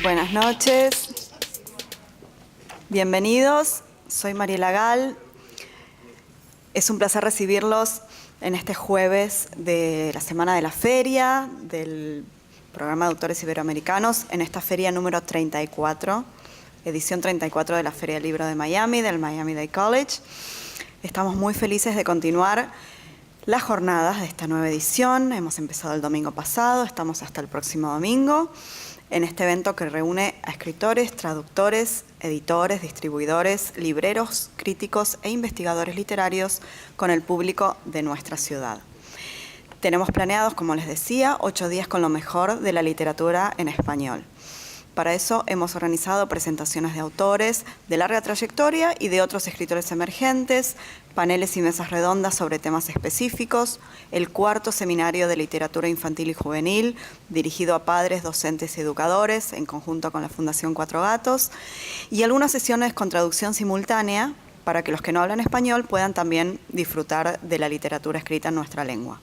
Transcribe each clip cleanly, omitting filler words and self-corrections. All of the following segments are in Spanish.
Buenas noches, bienvenidos, soy Mariela Gal. Es un placer recibirlos en este jueves de la Semana de la Feria, del programa de Autores Iberoamericanos, en esta feria número 34, edición 34 de la Feria del Libro de Miami, del Miami Dade College. Estamos muy felices de continuar las jornadas de esta nueva edición. Hemos empezado el domingo pasado, estamos hasta el próximo domingo, en este evento que reúne a escritores, traductores, editores, distribuidores, libreros, críticos e investigadores literarios con el público de nuestra ciudad. Tenemos planeados, como les decía, 8 días con lo mejor de la literatura en español. Para eso hemos organizado presentaciones de autores de larga trayectoria y de otros escritores emergentes, paneles y mesas redondas sobre temas específicos, el 4º seminario de literatura infantil y juvenil, dirigido a padres, docentes y educadores, en conjunto con la Fundación Cuatro Gatos, y algunas sesiones con traducción simultánea para que los que no hablan español puedan también disfrutar de la literatura escrita en nuestra lengua.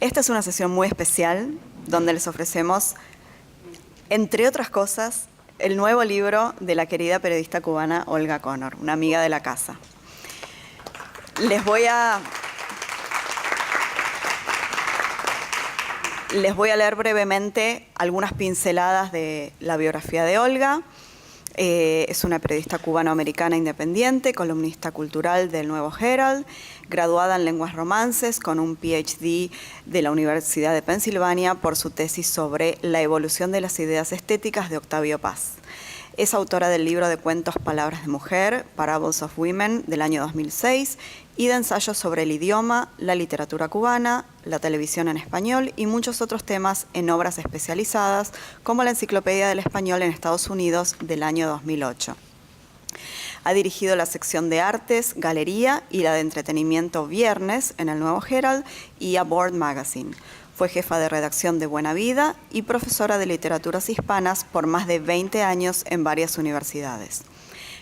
Esta es una sesión muy especial donde les ofrecemos, entre otras cosas, el nuevo libro de la querida periodista cubana Olga Connor, una amiga de la casa. Les voy a leer brevemente algunas pinceladas de la biografía de Olga. Es una periodista cubano-americana independiente, columnista cultural del Nuevo Herald, graduada en lenguas romances con un PhD de la Universidad de Pensilvania por su tesis sobre la evolución de las ideas estéticas de Octavio Paz. Es autora del libro de cuentos Palabras de Mujer, Parables of Women, del año 2006, y de ensayos sobre el idioma, la literatura cubana, la televisión en español y muchos otros temas en obras especializadas, como la Enciclopedia del Español en Estados Unidos del año 2008. Ha dirigido la sección de artes, galería y la de entretenimiento Viernes en el Nuevo Herald y a Board Magazine. Fue jefa de redacción de Buena Vida y profesora de literaturas hispanas por más de 20 años en varias universidades.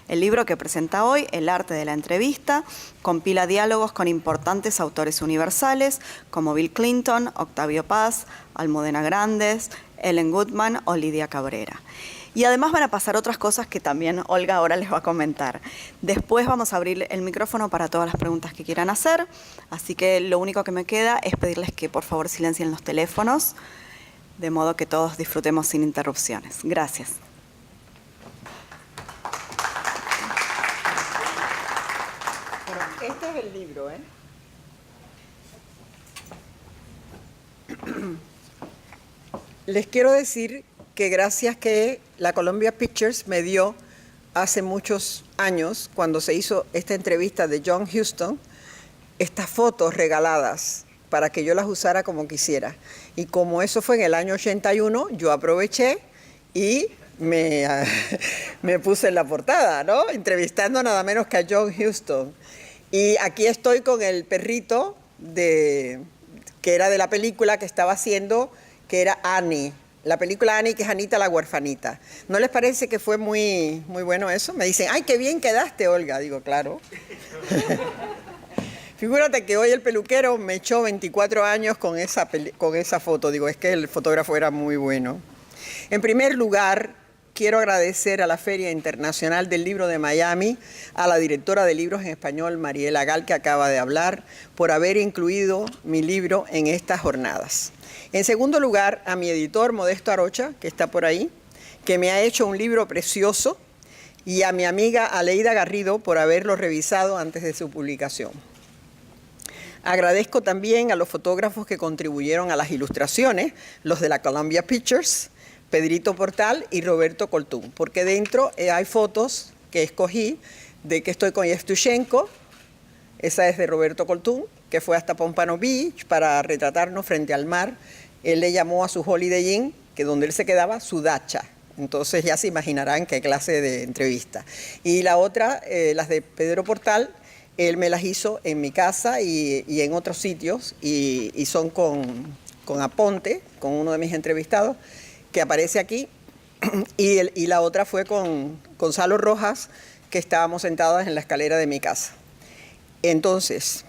El libro que presenta hoy, El arte de la entrevista, compila diálogos con importantes autores universales como Bill Clinton, Octavio Paz, Almudena Grandes, Ellen Goodman o Lidia Cabrera. Y además van a pasar otras cosas que también Olga ahora les va a comentar. Después vamos a abrir el micrófono para todas las preguntas que quieran hacer, así que lo único que me queda es pedirles que por favor silencien los teléfonos, de modo que todos disfrutemos sin interrupciones. Gracias. Bueno, este es el libro, Les quiero decir que gracias que la Columbia Pictures me dio hace muchos años, cuando se hizo esta entrevista de John Huston, estas fotos regaladas para que yo las usara como quisiera. Y como eso fue en el año 81, yo aproveché y me puse en la portada, ¿no? Entrevistando nada menos que a John Huston. Y aquí estoy con el perrito que era de la película que estaba haciendo, que era Annie. La película Annie, que es Anita la huerfanita. ¿No les parece que fue muy bueno eso? Me dicen, ¡ay, qué bien quedaste, Olga! Digo, claro. Figúrate que hoy el peluquero me echó 24 años con esa foto. Digo, es que el fotógrafo era muy bueno. En primer lugar, quiero agradecer a la Feria Internacional del Libro de Miami, a la directora de Libros en Español, Mariela Gal, que acaba de hablar, por haber incluido mi libro en estas jornadas. En segundo lugar, a mi editor Modesto Arocha, que está por ahí, que me ha hecho un libro precioso, y a mi amiga Aleida Garrido por haberlo revisado antes de su publicación. Agradezco también a los fotógrafos que contribuyeron a las ilustraciones, los de la Columbia Pictures, Pedrito Portal y Roberto Coltún, porque dentro hay fotos que escogí de que estoy con Yevtushenko. Esa es de Roberto Coltún, que fue hasta Pompano Beach para retratarnos frente al mar. Él le llamó a su Holiday Inn, que donde él se quedaba, su dacha. Entonces ya se imaginarán qué clase de entrevista. Y la otra, las de Pedro Portal, él me las hizo en mi casa y en otros sitios, y son con Aponte, con uno de mis entrevistados, que aparece aquí, y la otra fue con Gonzalo Rojas, que estábamos sentados en la escalera de mi casa. Entonces,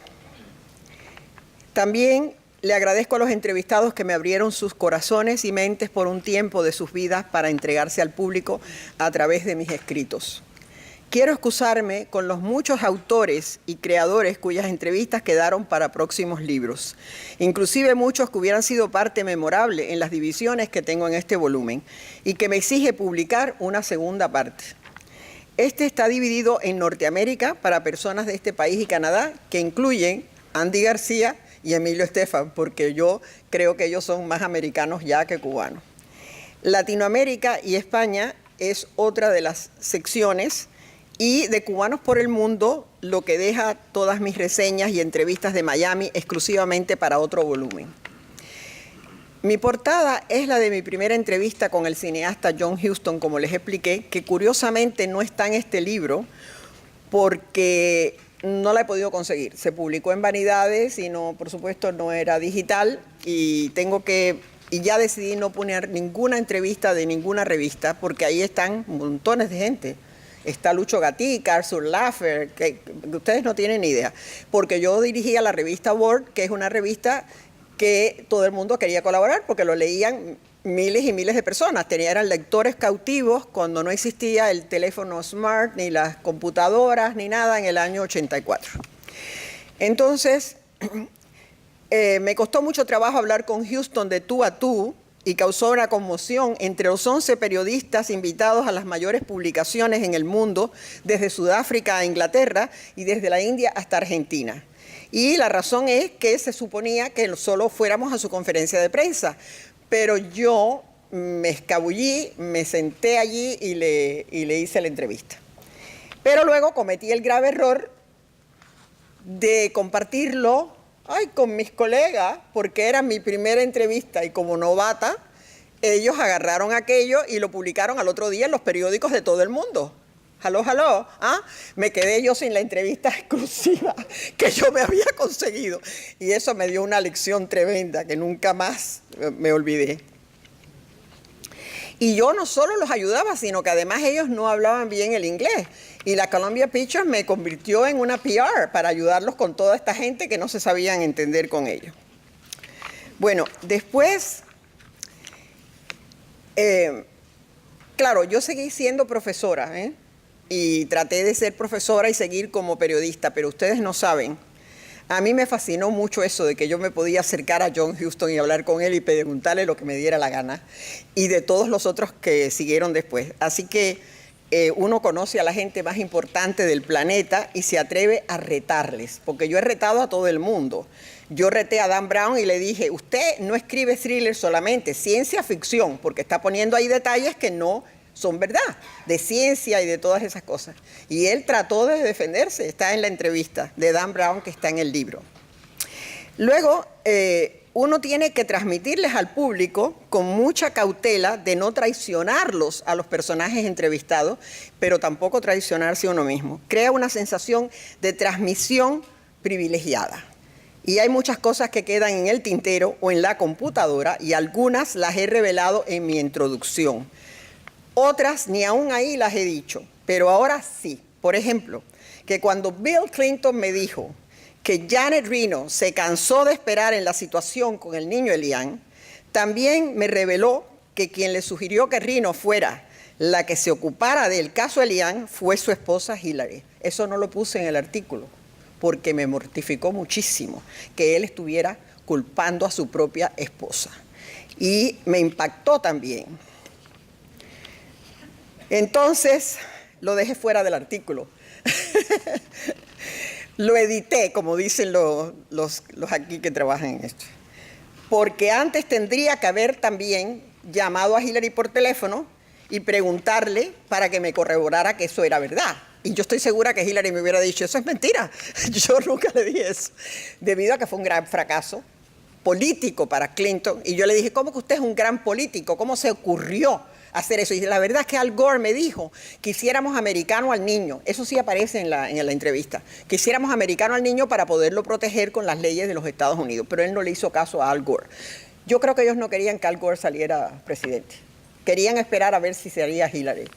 también le agradezco a los entrevistados que me abrieron sus corazones y mentes por un tiempo de sus vidas para entregarse al público a través de mis escritos. Quiero excusarme con los muchos autores y creadores cuyas entrevistas quedaron para próximos libros, inclusive muchos que hubieran sido parte memorable en las divisiones que tengo en este volumen y que me exige publicar una segunda parte. Este está dividido en Norteamérica para personas de este país y Canadá, que incluyen Andy García y Emilio Estefan, porque yo creo que ellos son más americanos ya que cubanos. Latinoamérica y España es otra de las secciones, y de Cubanos por el Mundo, lo que deja todas mis reseñas y entrevistas de Miami exclusivamente para otro volumen. Mi portada es la de mi primera entrevista con el cineasta John Huston, como les expliqué, que curiosamente no está en este libro porque no la he podido conseguir. Se publicó en Vanidades y no, por supuesto no era digital, y ya decidí no poner ninguna entrevista de ninguna revista porque ahí están montones de gente. Está Lucho Gatica, Arthur Laffer, que ustedes no tienen ni idea, porque yo dirigía la revista Word, que es una revista que todo el mundo quería colaborar porque lo leían miles y miles de personas. Eran lectores cautivos cuando no existía el teléfono smart, ni las computadoras, ni nada en el año 84. Entonces, me costó mucho trabajo hablar con Huston de tú a tú, y causó una conmoción entre los 11 periodistas invitados a las mayores publicaciones en el mundo, desde Sudáfrica a Inglaterra y desde la India hasta Argentina. Y la razón es que se suponía que solo fuéramos a su conferencia de prensa, pero yo me escabullí, me senté allí y le hice la entrevista. Pero luego cometí el grave error de compartirlo con mis colegas, porque era mi primera entrevista y como novata, ellos agarraron aquello y lo publicaron al otro día en los periódicos de todo el mundo. Aló, aló, me quedé yo sin la entrevista exclusiva que yo me había conseguido. Y eso me dio una lección tremenda que nunca más me olvidé. Y yo no solo los ayudaba, sino que además ellos no hablaban bien el inglés. Y la Columbia Pictures me convirtió en una PR para ayudarlos con toda esta gente que no se sabían entender con ellos. Bueno, después, claro, yo seguí siendo profesora, y traté de ser profesora y seguir como periodista, pero ustedes no saben. A mí me fascinó mucho eso de que yo me podía acercar a John Huston y hablar con él y preguntarle lo que me diera la gana, y de todos los otros que siguieron después. Así que uno conoce a la gente más importante del planeta y se atreve a retarles, porque yo he retado a todo el mundo. Yo reté a Dan Brown y le dije, usted no escribe thriller solamente, ciencia ficción, porque está poniendo ahí detalles que no son verdad, de ciencia y de todas esas cosas. Y él trató de defenderse, está en la entrevista de Dan Brown que está en el libro. Luego, uno tiene que transmitirles al público con mucha cautela de no traicionarlos a los personajes entrevistados, pero tampoco traicionarse a uno mismo. Crea una sensación de transmisión privilegiada. Y hay muchas cosas que quedan en el tintero o en la computadora, y algunas las he revelado en mi introducción. Otras ni aún ahí las he dicho, pero ahora sí. Por ejemplo, que cuando Bill Clinton me dijo que Janet Reno se cansó de esperar en la situación con el niño Elian, también me reveló que quien le sugirió que Reno fuera la que se ocupara del caso Elian fue su esposa Hillary. Eso no lo puse en el artículo, porque me mortificó muchísimo que él estuviera culpando a su propia esposa. Y me impactó también. Entonces, lo dejé fuera del artículo. Lo edité, como dicen los aquí que trabajan en esto. Porque antes tendría que haber también llamado a Hillary por teléfono y preguntarle para que me corroborara que eso era verdad. Y yo estoy segura que Hillary me hubiera dicho, eso es mentira. Yo nunca le dije eso, debido a que fue un gran fracaso político para Clinton. Y yo le dije, ¿cómo que usted es un gran político? ¿Cómo se ocurrió hacer eso? Y la verdad es que Al Gore me dijo que hiciéramos americano al niño. Eso sí aparece en la entrevista. Que hiciéramos americano al niño para poderlo proteger con las leyes de los Estados Unidos. Pero él no le hizo caso a Al Gore. Yo creo que ellos no querían que Al Gore saliera presidente. Querían esperar a ver si sería Hillary.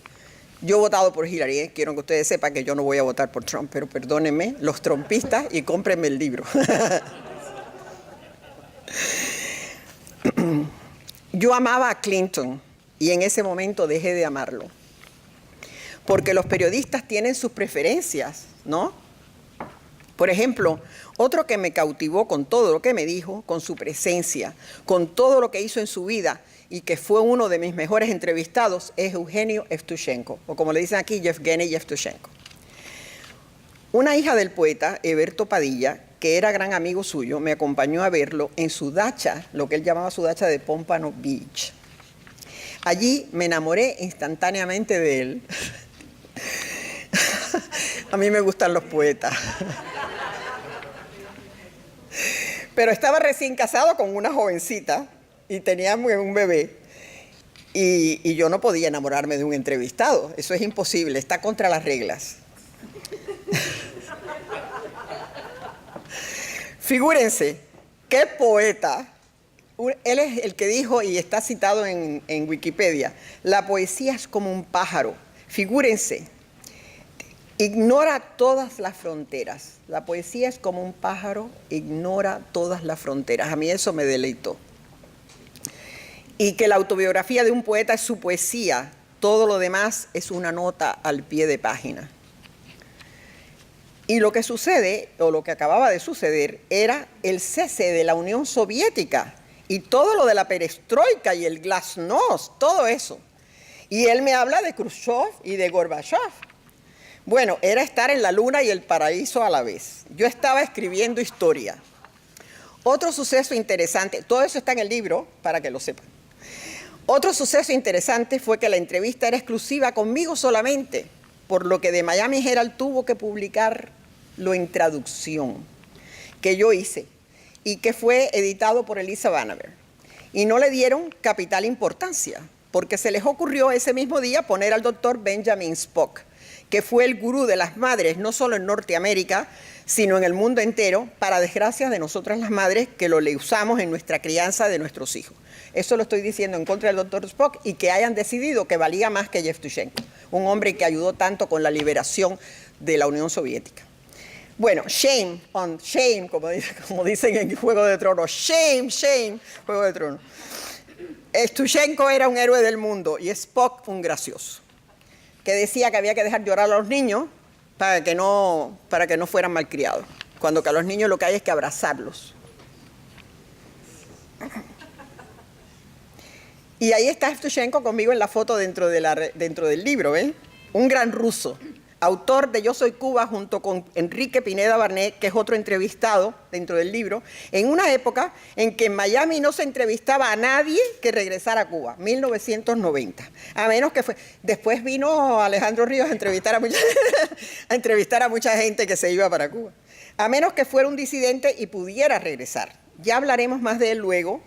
Yo he votado por Hillary, quiero que ustedes sepan que yo no voy a votar por Trump, pero perdónenme, los trumpistas, y cómprenme el libro. Yo amaba a Clinton y en ese momento dejé de amarlo. Porque los periodistas tienen sus preferencias, ¿no? Por ejemplo, otro que me cautivó con todo lo que me dijo, con su presencia, con todo lo que hizo en su vida y que fue uno de mis mejores entrevistados, es Eugenio Evtushenko, o como le dicen aquí, Yevgeny Yevtushenko. Una hija del poeta, Eberto Padilla, que era gran amigo suyo, me acompañó a verlo en su dacha, lo que él llamaba su dacha de Pompano Beach. Allí me enamoré instantáneamente de él. A mí me gustan los poetas. Pero estaba recién casado con una jovencita y tenía un bebé. Y yo no podía enamorarme de un entrevistado. Eso es imposible, está contra las reglas. Figúrense, qué poeta. Él es el que dijo, y está citado en Wikipedia, la poesía es como un pájaro. Figúrense, ignora todas las fronteras. La poesía es como un pájaro, ignora todas las fronteras. A mí eso me deleitó. Y que la autobiografía de un poeta es su poesía, todo lo demás es una nota al pie de página. Y lo que sucede, o lo que acababa de suceder, era el cese de la Unión Soviética y todo lo de la perestroika y el glasnost, todo eso. Y él me habla de Khrushchev y de Gorbachev. Bueno, era estar en la luna y el paraíso a la vez. Yo estaba escribiendo historia. Otro suceso interesante, todo eso está en el libro, para que lo sepan. Otro suceso interesante fue que la entrevista era exclusiva conmigo solamente, por lo que The Miami Herald tuvo que publicarlo en traducción, que yo hice, y que fue editado por Elisa Banaber. Y no le dieron capital importancia, porque se les ocurrió ese mismo día poner al doctor Benjamin Spock, que fue el gurú de las madres, no solo en Norteamérica, sino en el mundo entero, para desgracia de nosotras las madres, que lo le usamos en nuestra crianza de nuestros hijos. Eso lo estoy diciendo en contra del doctor Spock y que hayan decidido que valía más que Yevtushenko, un hombre que ayudó tanto con la liberación de la Unión Soviética. Bueno, shame on shame, como dicen en Juego de Tronos. Shame, shame, Juego de Tronos. Yevtushenko era un héroe del mundo y Spock un gracioso, que decía que había que dejar llorar a los niños para que no fueran malcriados, cuando que a los niños lo que hay es que abrazarlos. Y ahí está Yevtushenko conmigo en la foto dentro del libro, ¿ven? Un gran ruso, autor de Yo soy Cuba junto con Enrique Pineda Barnet, que es otro entrevistado dentro del libro, en una época en que en Miami no se entrevistaba a nadie que regresara a Cuba, 1990. A menos que fue... Después vino Alejandro Ríos a entrevistar a mucha gente que se iba para Cuba. A menos que fuera un disidente y pudiera regresar. Ya hablaremos más de él luego,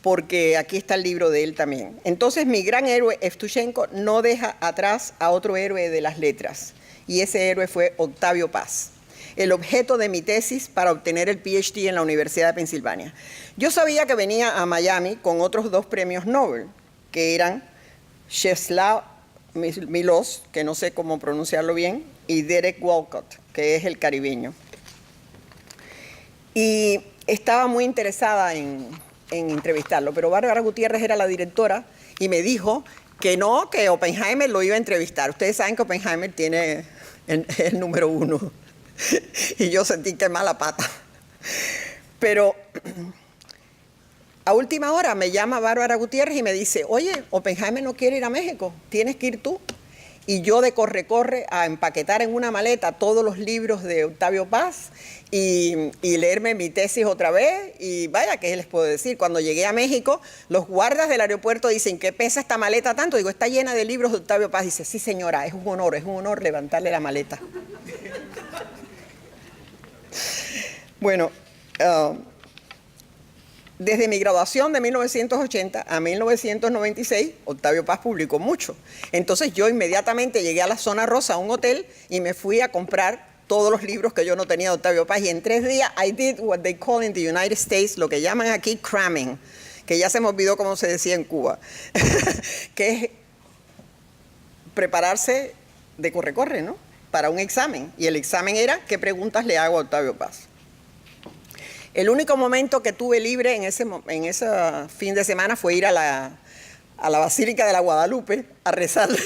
porque aquí está el libro de él también. Entonces, mi gran héroe, Yevtushenko, no deja atrás a otro héroe de las letras, y ese héroe fue Octavio Paz, el objeto de mi tesis para obtener el PhD en la Universidad de Pensilvania. Yo sabía que venía a Miami con otros 2 premios Nobel, que eran Czeslaw Milosz, que no sé cómo pronunciarlo bien, y Derek Walcott, que es el caribeño. Y estaba muy interesada en entrevistarlo, pero Bárbara Gutiérrez era la directora y me dijo que no, que Oppenheimer lo iba a entrevistar. Ustedes saben que Oppenheimer tiene el número 1 y yo sentí que mala pata. Pero a última hora me llama Bárbara Gutiérrez y me dice, oye, Oppenheimer no quiere ir a México, tienes que ir tú. Y yo de corre a empaquetar en una maleta todos los libros de Octavio Paz y leerme mi tesis otra vez. Y vaya, ¿qué les puedo decir? Cuando llegué a México, los guardas del aeropuerto dicen, ¿qué pesa esta maleta tanto? Digo, está llena de libros de Octavio Paz. Dice, sí señora, es un honor levantarle la maleta. Bueno, desde mi graduación de 1980 a 1996, Octavio Paz publicó mucho. Entonces yo inmediatamente llegué a la Zona Rosa, a un hotel, y me fui a comprar todos los libros que yo no tenía de Octavio Paz. Y en 3 días, I did what they call in the United States, lo que llaman aquí cramming, que ya se me olvidó cómo se decía en Cuba, que es prepararse de corre-corre, ¿no? Para un examen. Y el examen era, ¿qué preguntas le hago a Octavio Paz? El único momento que tuve libre en ese fin de semana fue ir a la Basílica de la Guadalupe a rezarle,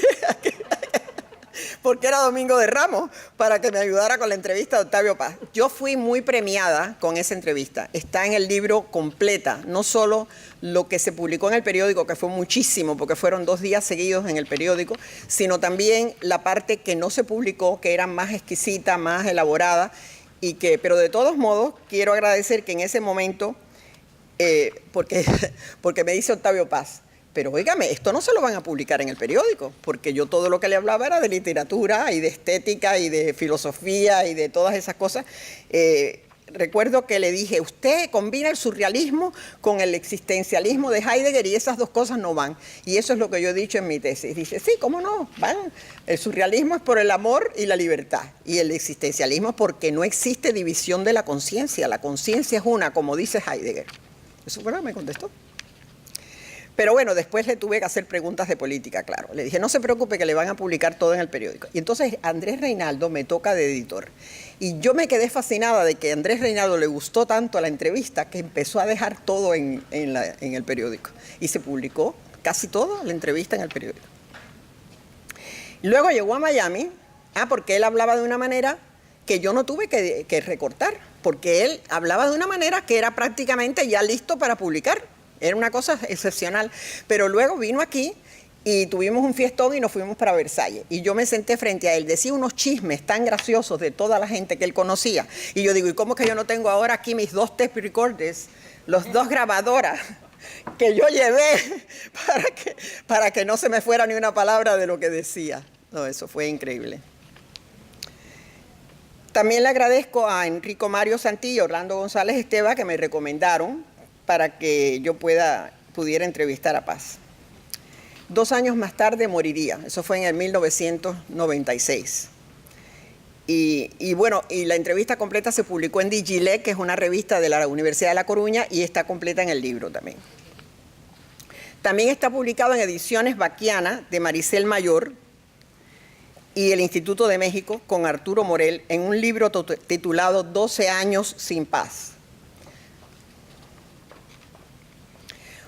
porque era Domingo de Ramos, para que me ayudara con la entrevista de Octavio Paz. Yo fui muy premiada con esa entrevista. Está en el libro completa, no solo lo que se publicó en el periódico, que fue muchísimo, porque fueron 2 días seguidos en el periódico, sino también la parte que no se publicó, que era más exquisita, más elaborada, pero de todos modos quiero agradecer que en ese momento, porque me dice Octavio Paz, pero óigame, esto no se lo van a publicar en el periódico, porque yo todo lo que le hablaba era de literatura y de estética y de filosofía y de todas esas cosas. Recuerdo que le dije, usted combina el surrealismo con el existencialismo de Heidegger y esas 2 cosas no van. Y eso es lo que yo he dicho en mi tesis. Dice, sí, ¿cómo no? Van. El surrealismo es por el amor y la libertad. Y el existencialismo es porque no existe división de la conciencia. La conciencia es una, como dice Heidegger. Eso fue lo que me contestó. Pero bueno, después le tuve que hacer preguntas de política, claro. Le dije, no se preocupe que le van a publicar todo en el periódico. Y entonces Andrés Reinaldo me toca de editor. Y yo me quedé fascinada de que a Andrés Reinaldo le gustó tanto la entrevista que empezó a dejar todo en el periódico. Y se publicó casi toda la entrevista en el periódico. Luego llegó a Miami, porque él hablaba de una manera que yo no tuve que recortar, porque él hablaba de una manera que era prácticamente ya listo para publicar. Era una cosa excepcional. Pero luego vino aquí y tuvimos un fiestón y nos fuimos para Versalles. Y yo me senté frente a él, decía unos chismes tan graciosos de toda la gente que él conocía. Y yo digo, ¿y cómo que yo no tengo ahora aquí mis 2 tape recorders, los 2 grabadoras que yo llevé para que no se me fuera ni una palabra de lo que decía? No, eso fue increíble. También le agradezco a Enrico Mario Santí y Orlando González Esteva que me recomendaron para que yo pudiera entrevistar a Paz. 2 años más tarde moriría, eso fue en el 1996. Y bueno, y la entrevista completa se publicó en Digilec, que es una revista de la Universidad de La Coruña, y está completa en el libro también. También está publicado en Ediciones Baquiana, de Maricel Mayor, y el Instituto de México, con Arturo Morel, en un libro titulado 12 años sin paz.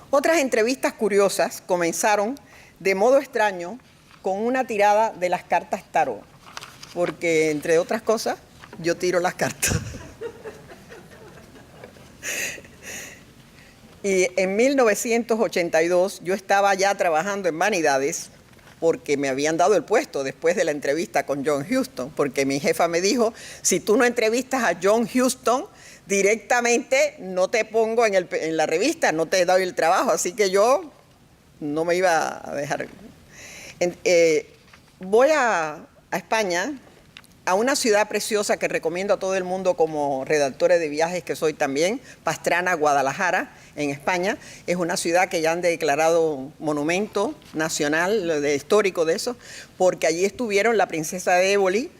Otras entrevistas curiosas comenzaron de modo extraño con una tirada de las cartas tarot, porque entre otras cosas yo tiro las cartas. Y en 1982 yo estaba ya trabajando en Vanidades porque me habían dado el puesto después de la entrevista con John Huston, porque mi jefa me dijo, si tú no entrevistas a John Huston, directamente no te pongo en la revista, no te doy el trabajo, así que yo no me iba a dejar. Voy a España, a una ciudad preciosa que recomiendo a todo el mundo como redactora de viajes que soy también, Pastrana, Guadalajara, en España. Es una ciudad que ya han declarado monumento nacional, histórico de eso, porque allí estuvieron la princesa de Éboli,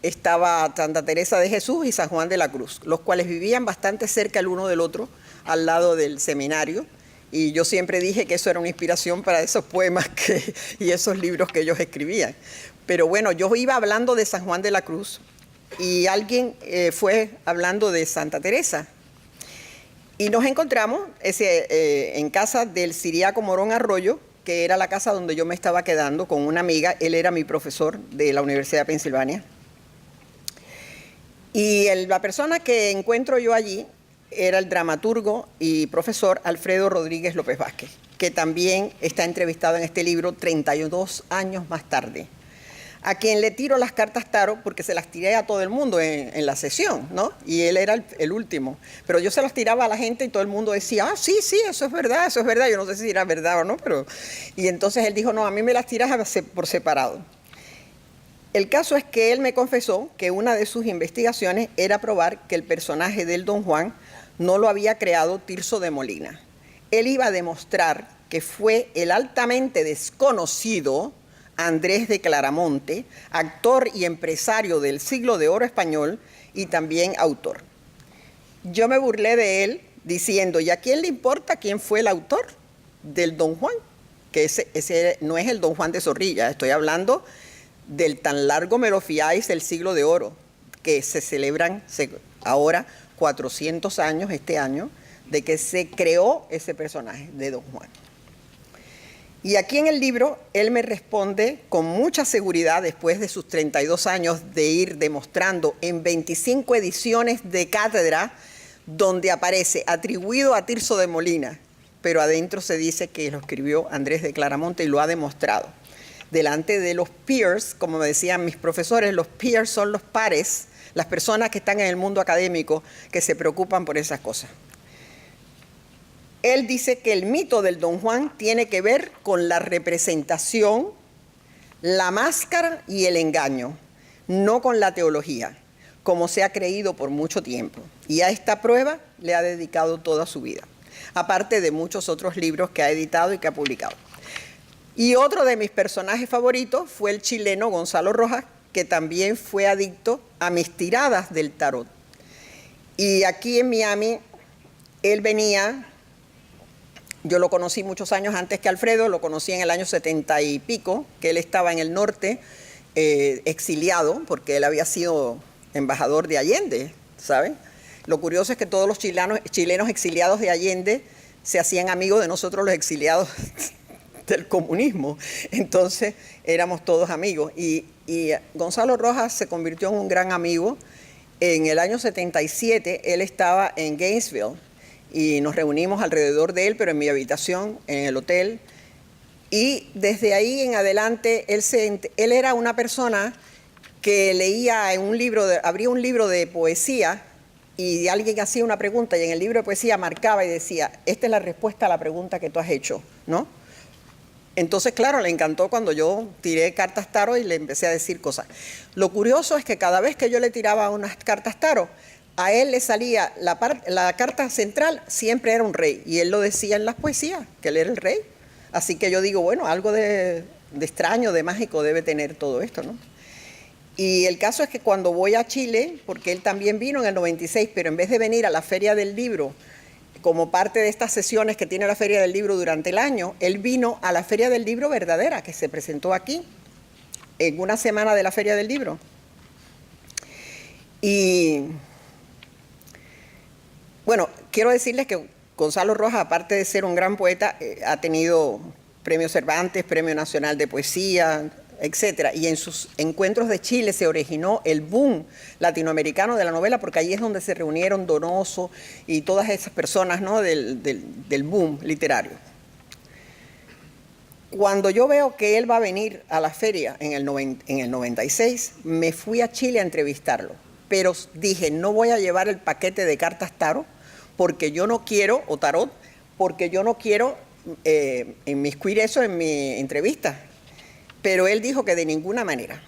estaba Santa Teresa de Jesús y San Juan de la Cruz, los cuales vivían bastante cerca el uno del otro, al lado del seminario. Y yo siempre dije que eso era una inspiración para esos poemas y esos libros que ellos escribían. Pero bueno, yo iba hablando de San Juan de la Cruz y alguien fue hablando de Santa Teresa. Y nos encontramos en casa del Ciriaco Morón Arroyo, que era la casa donde yo me estaba quedando con una amiga. Él era mi profesor de la Universidad de Pensilvania. Y la persona que encuentro yo allí era el dramaturgo y profesor Alfredo Rodríguez López Vázquez, que también está entrevistado en este libro 32 años más tarde, a quien le tiro las cartas tarot porque se las tiré a todo el mundo en la sesión, ¿no? Y él era el último. Pero yo se las tiraba a la gente y todo el mundo decía, ah, sí, sí, eso es verdad, eso es verdad. Yo no sé si era verdad o no, pero... Y entonces él dijo, no, a mí me las tiras por separado. El caso es que él me confesó que una de sus investigaciones era probar que el personaje del Don Juan no lo había creado Tirso de Molina. Él iba a demostrar que fue el altamente desconocido Andrés de Claramonte, actor y empresario del siglo de oro español y también autor. Yo me burlé de él diciendo, ¿y a quién le importa quién fue el autor del Don Juan? Que ese no es el Don Juan de Zorrilla, estoy hablando del tan largo me lo fiáis del siglo de oro, que se celebran ahora 400 años este año de que se creó ese personaje de Don Juan. Y aquí en el libro, él me responde con mucha seguridad, después de sus 32 años de ir demostrando en 25 ediciones de cátedra, donde aparece atribuido a Tirso de Molina, pero adentro se dice que lo escribió Andrés de Claramonte y lo ha demostrado. Delante de los peers, como me decían mis profesores, los peers son los pares, las personas que están en el mundo académico que se preocupan por esas cosas. Él dice que el mito del Don Juan tiene que ver con la representación, la máscara y el engaño, no con la teología, como se ha creído por mucho tiempo. Y a esta prueba le ha dedicado toda su vida, aparte de muchos otros libros que ha editado y que ha publicado. Y otro de mis personajes favoritos fue el chileno Gonzalo Rojas, que también fue adicto a mis tiradas del tarot. Y aquí en Miami, él venía... Yo lo conocí muchos años antes que Alfredo, lo conocí en el año 70 y pico, que él estaba en el norte, exiliado, porque él había sido embajador de Allende, ¿saben? Lo curioso es que todos los chilenos exiliados de Allende se hacían amigos de nosotros los exiliados del comunismo. Entonces éramos todos amigos. Y Gonzalo Rojas se convirtió en un gran amigo. En el año 77 él estaba en Gainesville, y nos reunimos alrededor de él, pero en mi habitación, en el hotel. Y desde ahí en adelante, él era una persona que leía en un libro, abría un libro de poesía, y alguien hacía una pregunta, y en el libro de poesía marcaba y decía, esta es la respuesta a la pregunta que tú has hecho, ¿no? Entonces, claro, le encantó cuando yo tiré cartas tarot y le empecé a decir cosas. Lo curioso es que cada vez que yo le tiraba unas cartas tarot, a él le salía la carta central, siempre era un rey, y él lo decía en las poesías, que él era el rey. Así que yo digo, bueno, algo de extraño, de mágico debe tener todo esto, ¿no? Y el caso es que cuando voy a Chile, porque él también vino en el 96, pero en vez de venir a la Feria del Libro, como parte de estas sesiones que tiene la Feria del Libro durante el año, él vino a la Feria del Libro verdadera, que se presentó aquí, en una semana de la Feria del Libro. Y... bueno, quiero decirles que Gonzalo Rojas, aparte de ser un gran poeta, ha tenido Premio Cervantes, Premio Nacional de Poesía, etc. Y en sus encuentros de Chile se originó el boom latinoamericano de la novela, porque allí es donde se reunieron Donoso y todas esas personas, ¿no?, del boom literario. Cuando yo veo que él va a venir a la feria en el 96, me fui a Chile a entrevistarlo. Pero dije, no voy a llevar el paquete de cartas tarot, porque yo no quiero, o tarot, porque yo no quiero inmiscuir eso en mi entrevista. Pero él dijo que de ninguna manera.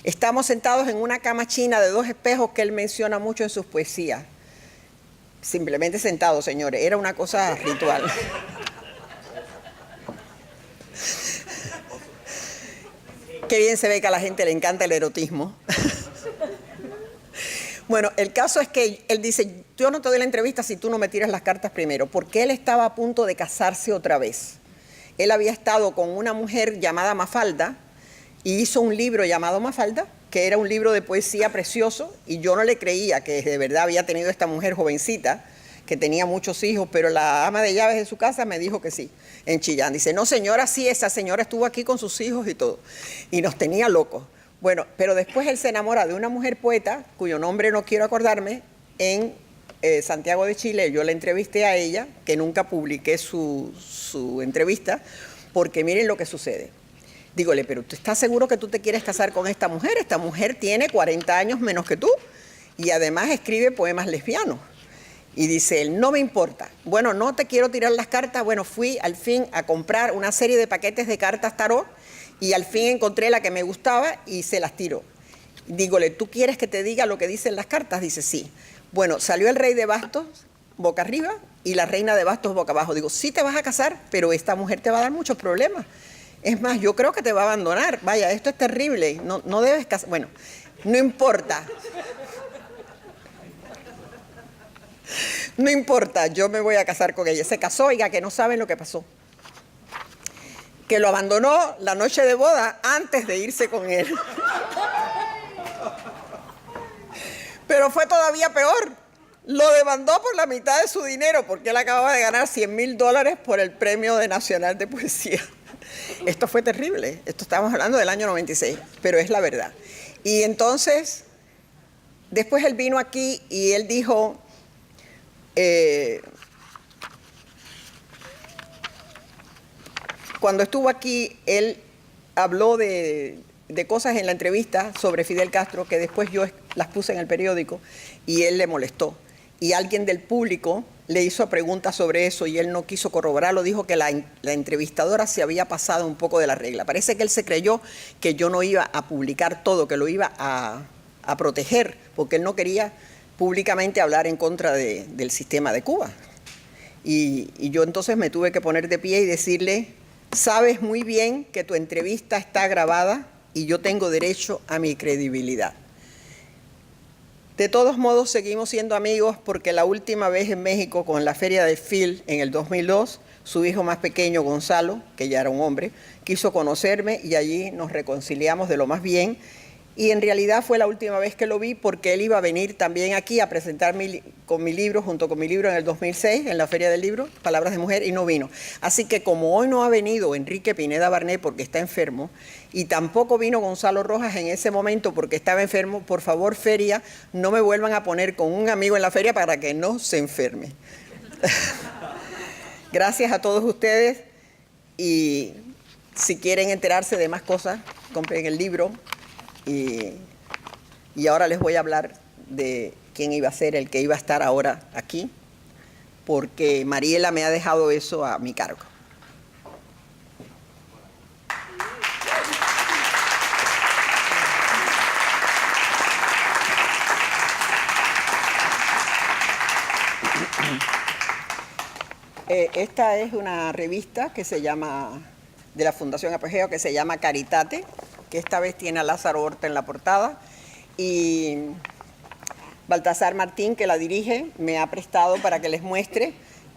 Estamos sentados en una cama china de 2 espejos que él menciona mucho en sus poesías. Simplemente sentados, señores, era una cosa ritual. Qué bien se ve que a la gente le encanta el erotismo. Bueno, el caso es que él dice, yo no te doy la entrevista si tú no me tiras las cartas primero, porque él estaba a punto de casarse otra vez. Él había estado con una mujer llamada Mafalda y hizo un libro llamado Mafalda, que era un libro de poesía precioso, y yo no le creía que de verdad había tenido esta mujer jovencita, que tenía muchos hijos, pero la ama de llaves de su casa me dijo que sí, en Chillán. Dice, no señora, sí, esa señora estuvo aquí con sus hijos y todo, y nos tenía locos. Bueno, pero después él se enamora de una mujer poeta, cuyo nombre no quiero acordarme, en Santiago de Chile. Yo la entrevisté a ella, que nunca publiqué su entrevista, porque miren lo que sucede. Dígole, pero ¿tú estás seguro que tú te quieres casar con esta mujer? Esta mujer tiene 40 años menos que tú y además escribe poemas lesbianos. Y dice él, no me importa. Bueno, no te quiero tirar las cartas. Bueno, fui al fin a comprar una serie de paquetes de cartas tarot y al fin encontré la que me gustaba y se las tiro. Dígole, ¿tú quieres que te diga lo que dicen las cartas? Dice, sí. Bueno, salió el rey de bastos boca arriba y la reina de bastos boca abajo. Digo, sí te vas a casar, pero esta mujer te va a dar muchos problemas. Es más, yo creo que te va a abandonar. Vaya, esto es terrible. No debes casar. Bueno, no importa. No importa, yo me voy a casar con ella. Se casó, oiga, que no saben lo que pasó. Que lo abandonó la noche de boda antes de irse con él. Pero fue todavía peor, lo demandó por la mitad de su dinero porque él acababa de ganar $100.000 por el Premio Nacional de Poesía. Esto fue terrible, esto estamos hablando del año 96, pero es la verdad. Y entonces, después él vino aquí y él dijo, cuando estuvo aquí, él habló de cosas en la entrevista sobre Fidel Castro que después yo las puse en el periódico y él le molestó. Y alguien del público le hizo preguntas sobre eso y él no quiso corroborarlo, dijo que la entrevistadora se había pasado un poco de la regla. Parece que él se creyó que yo no iba a publicar todo, que lo iba a proteger, porque él no quería públicamente hablar en contra del sistema de Cuba. Y yo entonces me tuve que poner de pie y decirle, sabes muy bien que tu entrevista está grabada y yo tengo derecho a mi credibilidad. De todos modos, seguimos siendo amigos porque la última vez en México, con la Feria de Phil en el 2002, su hijo más pequeño, Gonzalo, que ya era un hombre, quiso conocerme y allí nos reconciliamos de lo más bien. Y en realidad fue la última vez que lo vi porque él iba a venir también aquí a presentar con mi libro, junto con mi libro en el 2006, en la Feria del Libro, Palabras de Mujer, y no vino. Así que como hoy no ha venido Enrique Pineda Barnet porque está enfermo, y tampoco vino Gonzalo Rojas en ese momento porque estaba enfermo, por favor, Feria, no me vuelvan a poner con un amigo en la feria para que no se enferme. Gracias a todos ustedes y si quieren enterarse de más cosas, compren el libro. Y ahora les voy a hablar de quién iba a ser el que iba a estar ahora aquí, porque Mariela me ha dejado eso a mi cargo. Esta es una revista que se llama, de la Fundación Apogeo, que se llama Caritate, que esta vez tiene a Lázaro Horta en la portada, y Baltasar Martín, que la dirige, me ha prestado para que les muestre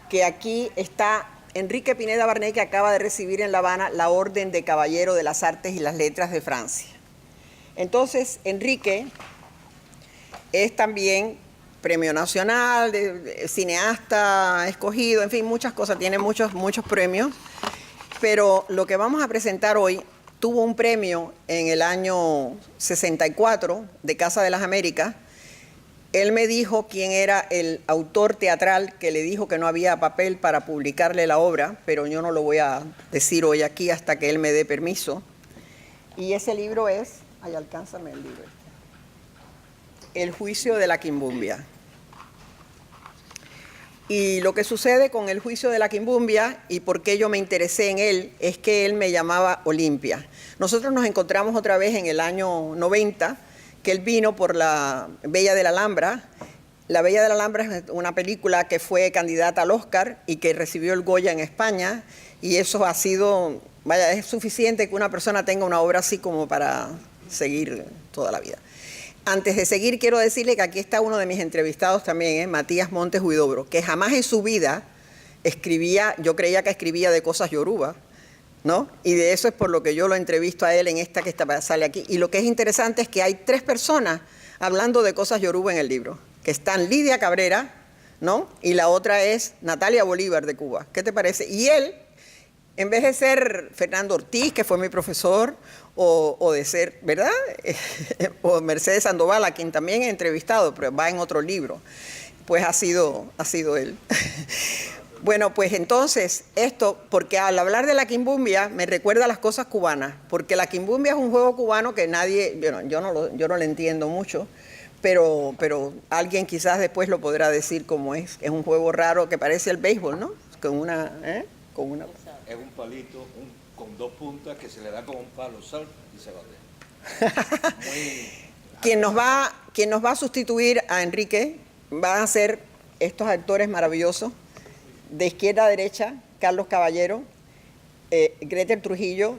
que aquí está Enrique Pineda Barnet, que acaba de recibir en La Habana la Orden de Caballero de las Artes y las Letras de Francia. Entonces, Enrique es también premio nacional, cineasta escogido, en fin, muchas cosas, tiene muchos premios, pero lo que vamos a presentar hoy tuvo un premio en el año 64 de Casa de las Américas. Él me dijo quién era el autor teatral que le dijo que no había papel para publicarle la obra, pero yo no lo voy a decir hoy aquí hasta que él me dé permiso. Y ese libro es, ay, alcánzame el libro, El juicio de la Quimbumbia. Y lo que sucede con el juicio de la Quimbumbia y por qué yo me interesé en él es que él me llamaba Olimpia. Nosotros nos encontramos otra vez en el año 90, que él vino por La Bella de la Alhambra. La Bella de la Alhambra es una película que fue candidata al Oscar y que recibió el Goya en España, y eso ha sido, vaya, es suficiente que una persona tenga una obra así como para seguir toda la vida. Antes de seguir, quiero decirle que aquí está uno de mis entrevistados también, Matías Montes Huidobro, que jamás en su vida escribía, yo creía que escribía de cosas yoruba, ¿no? Y de eso es por lo que yo lo entrevisto a él en esta que sale aquí. Y lo que es interesante es que hay 3 personas hablando de cosas yoruba en el libro, que están Lidia Cabrera, ¿no? Y la otra es Natalia Bolívar de Cuba. ¿Qué te parece? Y él, en vez de ser Fernando Ortiz, que fue mi profesor, o de ser, ¿verdad? O Mercedes Sandoval, a quien también he entrevistado, pero va en otro libro, pues ha sido él. Bueno, pues entonces, esto, porque al hablar de la quimbumbia me recuerda a las cosas cubanas, porque la quimbumbia es un juego cubano que nadie, yo no lo entiendo mucho, pero alguien quizás después lo podrá decir como es. Es un juego raro que parece el béisbol, ¿no? Con una... Es un palito con 2 puntas que se le da como un palo, salta y se batea. Quien nos va a sustituir a Enrique van a ser estos actores maravillosos. De izquierda a derecha, Carlos Caballero, Gretel Trujillo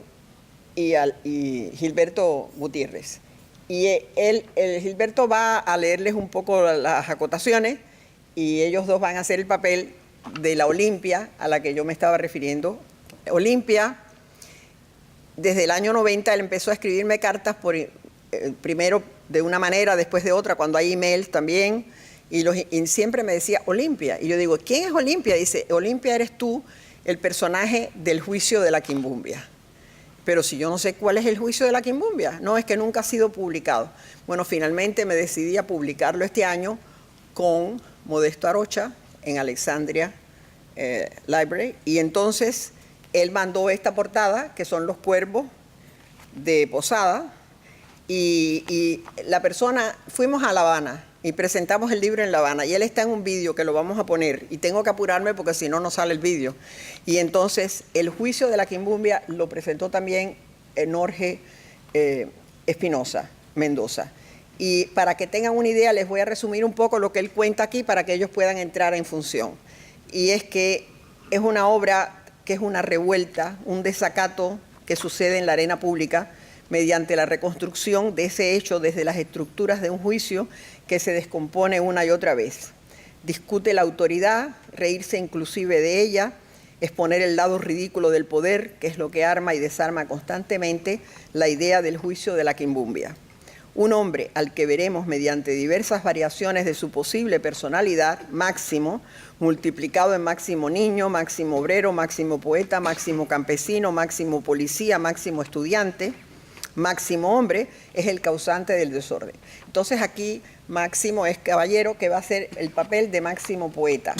y Gilberto Gutiérrez. Y Gilberto va a leerles un poco las acotaciones y ellos dos van a hacer el papel de la Olimpia a la que yo me estaba refiriendo. Olimpia, desde el año 90, él empezó a escribirme cartas primero de una manera, después de otra, cuando hay emails también, Y siempre me decía, Olimpia. Y yo digo, ¿quién es Olimpia? Dice, Olimpia eres tú, el personaje del juicio de la Quimbumbia. Pero si yo no sé cuál es el juicio de la Quimbumbia, no, es que nunca ha sido publicado. Bueno, finalmente me decidí a publicarlo este año con Modesto Arocha en Alexandria Library. Y entonces él mandó esta portada, que son los cuervos de Posada, y la persona, fuimos a La Habana y presentamos el libro en La Habana, y él está en un vídeo que lo vamos a poner, y tengo que apurarme porque si no, no sale el vídeo. Y entonces, el juicio de la Quimbumbia lo presentó también Jorge Espinosa Mendoza. Y para que tengan una idea, les voy a resumir un poco lo que él cuenta aquí para que ellos puedan entrar en función. Y es que es una obra que es una revuelta, un desacato que sucede en la arena pública mediante la reconstrucción de ese hecho desde las estructuras de un juicio que se descompone una y otra vez. Discute la autoridad, reírse inclusive de ella, exponer el lado ridículo del poder, que es lo que arma y desarma constantemente la idea del juicio de la Quimbumbia. Un hombre al que veremos mediante diversas variaciones de su posible personalidad, Máximo, multiplicado en Máximo niño, Máximo obrero, Máximo poeta, Máximo campesino, Máximo policía, Máximo estudiante, Máximo hombre, es el causante del desorden. Entonces aquí Máximo es caballero que va a hacer el papel de Máximo poeta.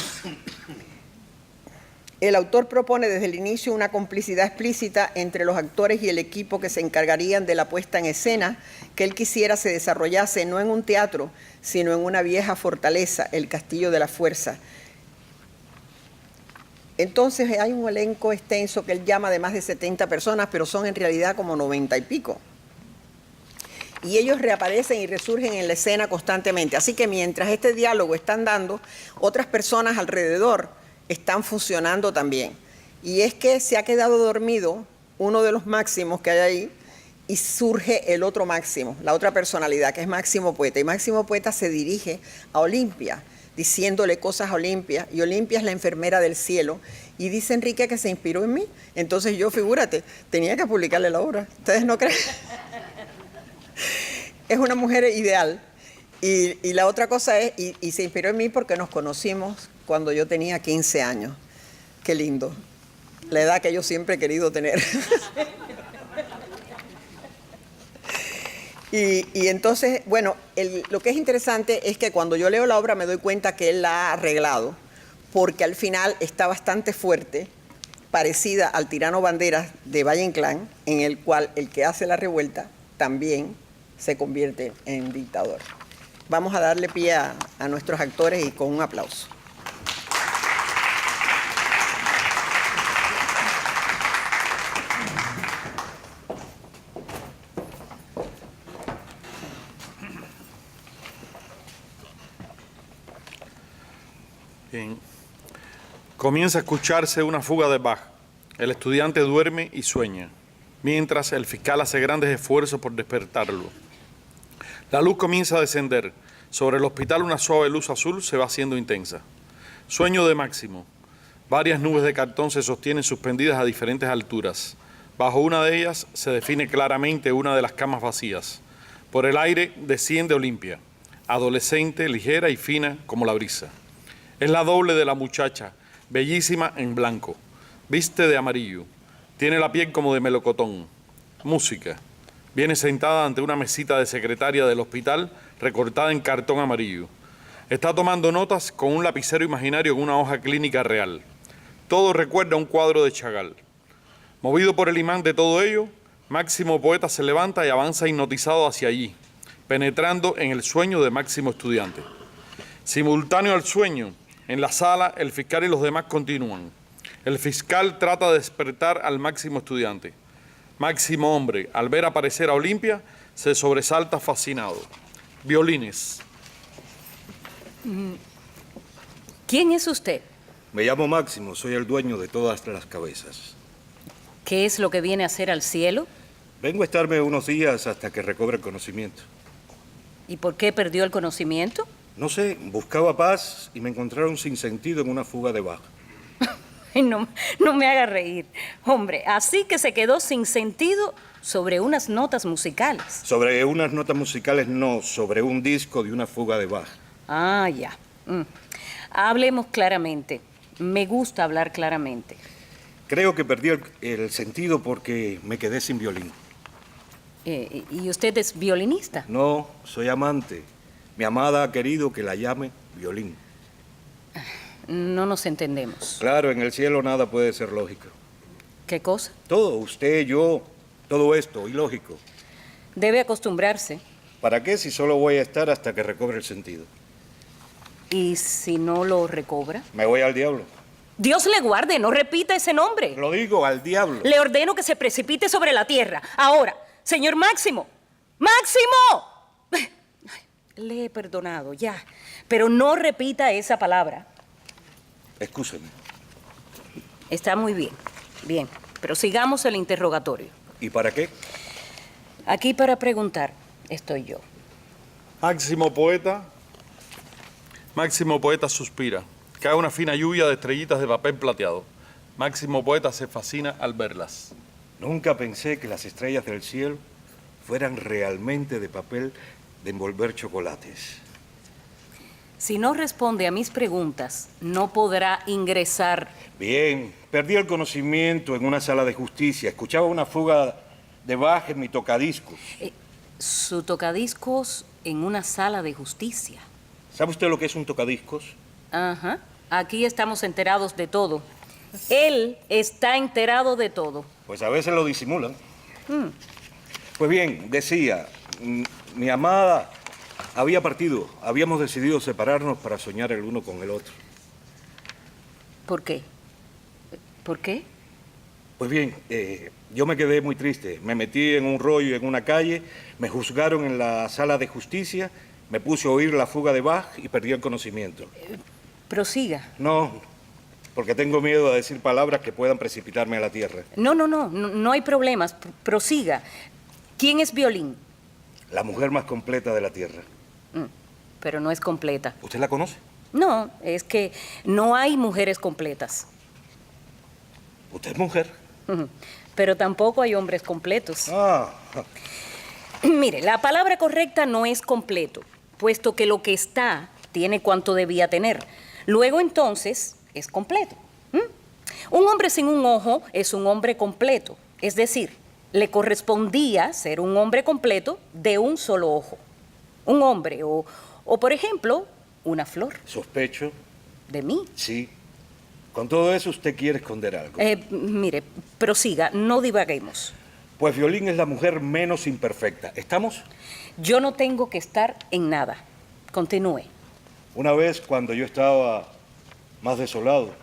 El autor propone desde el inicio una complicidad explícita entre los actores y el equipo que se encargarían de la puesta en escena que él quisiera se desarrollase no en un teatro, sino en una vieja fortaleza, el Castillo de la Fuerza. Entonces hay un elenco extenso que él llama de más de 70 personas, pero son en realidad como 90 y pico. Y ellos reaparecen y resurgen en la escena constantemente. Así que mientras este diálogo están dando, otras personas alrededor están funcionando también. Y es que se ha quedado dormido uno de los máximos que hay ahí y surge el otro máximo, la otra personalidad, que es Máximo Poeta. Y Máximo Poeta se dirige a Olimpia, diciéndole cosas a Olimpia, y Olimpia es la enfermera del cielo, y dice Enrique que se inspiró en mí. Entonces yo, figúrate, tenía que publicarle la obra. ¿Ustedes no creen? Es una mujer ideal. Y la otra cosa es, y se inspiró en mí porque nos conocimos cuando yo tenía 15 años. Qué lindo. La edad que yo siempre he querido tener. Y entonces, bueno, lo que es interesante es que cuando yo leo la obra me doy cuenta que él la ha arreglado, porque al final está bastante fuerte, parecida al Tirano Banderas de Valle Inclán, en el cual el que hace la revuelta también se convierte en dictador. Vamos a darle pie a nuestros actores y con un aplauso. Bien. Comienza a escucharse una fuga de Bach. El estudiante duerme y sueña, mientras el fiscal hace grandes esfuerzos por despertarlo. La luz comienza a descender. Sobre el hospital una suave luz azul se va haciendo intensa. Sueño de Máximo. Varias nubes de cartón se sostienen suspendidas a diferentes alturas. Bajo una de ellas se define claramente una de las camas vacías. Por el aire desciende Olimpia, adolescente, ligera y fina como la brisa. Es la doble de la muchacha, bellísima en blanco. Viste de amarillo. Tiene la piel como de melocotón. Música. Viene sentada ante una mesita de secretaria del hospital recortada en cartón amarillo. Está tomando notas con un lapicero imaginario en una hoja clínica real. Todo recuerda a un cuadro de Chagall. Movido por el imán de todo ello, Máximo Poeta se levanta y avanza hipnotizado hacia allí, penetrando en el sueño de Máximo Estudiante. Simultáneo al sueño, en la sala, el fiscal y los demás continúan. El fiscal trata de despertar al Máximo Estudiante. Máximo hombre, al ver aparecer a Olimpia, se sobresalta fascinado. Violines. ¿Quién es usted? Me llamo Máximo, soy el dueño de todas las cabezas. ¿Qué es lo que viene a hacer al cielo? Vengo a estarme unos días hasta que recobre el conocimiento. ¿Y por qué perdió el conocimiento? No sé, buscaba paz y me encontraron sin sentido en una fuga de Bach. Ay, no me haga reír. Hombre, así que se quedó sin sentido sobre unas notas musicales. Sobre unas notas musicales no, sobre un disco de una fuga de Bach. Ah, ya. Hablemos claramente. Me gusta hablar claramente. Creo que perdí el sentido porque me quedé sin violín. ¿Y usted es violinista? No, soy amante. Mi amada ha querido que la llame violín. No nos entendemos. Claro, en el cielo nada puede ser lógico. ¿Qué cosa? Todo, usted, yo, todo esto, ilógico. Debe acostumbrarse. ¿Para qué si solo voy a estar hasta que recobre el sentido? ¿Y si no lo recobra? Me voy al diablo. Dios le guarde, no repita ese nombre. Lo digo, al diablo. Le ordeno que se precipite sobre la tierra. Ahora, señor Máximo. ¡Máximo! Ay, le he perdonado, ya. Pero no repita esa palabra. Excúseme. Está muy bien. Bien, pero sigamos el interrogatorio. ¿Y para qué? Aquí para preguntar estoy yo. Máximo Poeta suspira. Cae una fina lluvia de estrellitas de papel plateado. Máximo Poeta se fascina al verlas. Nunca pensé que las estrellas del cielo fueran realmente de papel de envolver chocolates. Si no responde a mis preguntas, no podrá ingresar. Bien, perdí el conocimiento en una sala de justicia. Escuchaba una fuga de Bach en mi tocadiscos. Su tocadiscos en una sala de justicia. ¿Sabe usted lo que es un tocadiscos? Ajá. Aquí estamos enterados de todo. Él está enterado de todo. Pues a veces lo disimulan. Pues bien, decía, mi amada había partido. Habíamos decidido separarnos para soñar el uno con el otro. ¿Por qué? ¿Por qué? Pues bien, yo me quedé muy triste. Me metí en un rollo en una calle, me juzgaron en la sala de justicia, me puse a oír la fuga de Bach y perdí el conocimiento. Prosiga. No, porque tengo miedo a decir palabras que puedan precipitarme a la tierra. No hay problemas. Prosiga. ¿Quién es Violín? La mujer más completa de la tierra. Pero no es completa. ¿Usted la conoce? No, es que no hay mujeres completas. ¿Usted es mujer? Pero tampoco hay hombres completos. Ah, Mire, la palabra correcta no es completo, puesto que lo que está tiene cuanto debía tener. Luego entonces es completo. Un hombre sin un ojo es un hombre completo, es decir, le correspondía ser un hombre completo de un solo ojo. Un hombre o por ejemplo, una flor. sospecho. ¿De mí? Sí. Con todo eso usted quiere esconder algo. Mire, prosiga, no divaguemos. Pues Violín es la mujer menos imperfecta. ¿Estamos? Yo no tengo que estar en nada. Continúe. Una vez cuando yo estaba más desolado,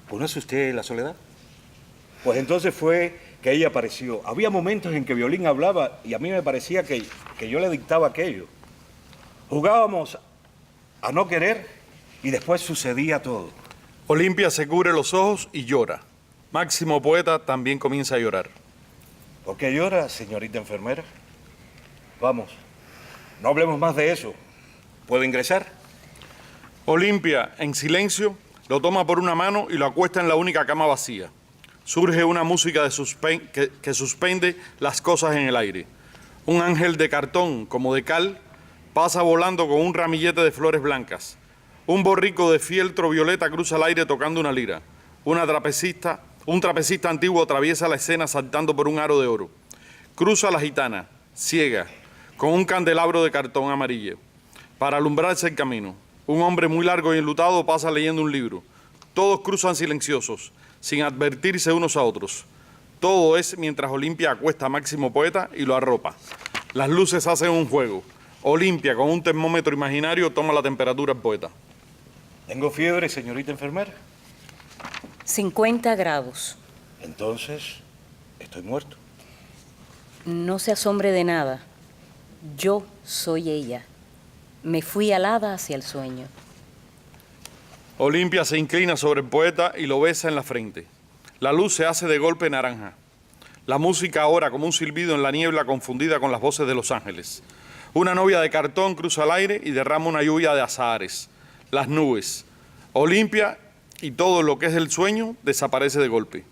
¿conoce usted la soledad? Pues entonces fue que ella apareció. Había momentos en que Violín hablaba y a mí me parecía que yo le dictaba aquello. Jugábamos a no querer y después sucedía todo. Olimpia se cubre los ojos y llora. Máximo Poeta también comienza a llorar. ¿Por qué llora, señorita enfermera? Vamos, no hablemos más de eso. ¿Puedo ingresar? Olimpia, en silencio, lo toma por una mano y lo acuesta en la única cama vacía. Surge una música que suspende las cosas en el aire. Un ángel de cartón, como de cal, pasa volando con un ramillete de flores blancas. Un borrico de fieltro violeta cruza el aire tocando una lira. Un trapecista antiguo atraviesa la escena saltando por un aro de oro. Cruza la gitana, ciega, con un candelabro de cartón amarillo, para alumbrarse el camino. Un hombre muy largo y enlutado pasa leyendo un libro. Todos cruzan silenciosos, sin advertirse unos a otros. Todo es mientras Olimpia acuesta a Máximo Poeta y lo arropa. Las luces hacen un juego. Olimpia, con un termómetro imaginario, toma la temperatura al poeta. ¿Tengo fiebre, señorita enfermera? 50 grados. Entonces, estoy muerto. No se asombre de nada. Yo soy ella. Me fui alada hacia el sueño. Olimpia se inclina sobre el poeta y lo besa en la frente. La luz se hace de golpe naranja. La música ahora como un silbido en la niebla confundida con las voces de los ángeles. Una novia de cartón cruza el aire y derrama una lluvia de azahares. Las nubes. Olimpia y todo lo que es el sueño desaparece de golpe.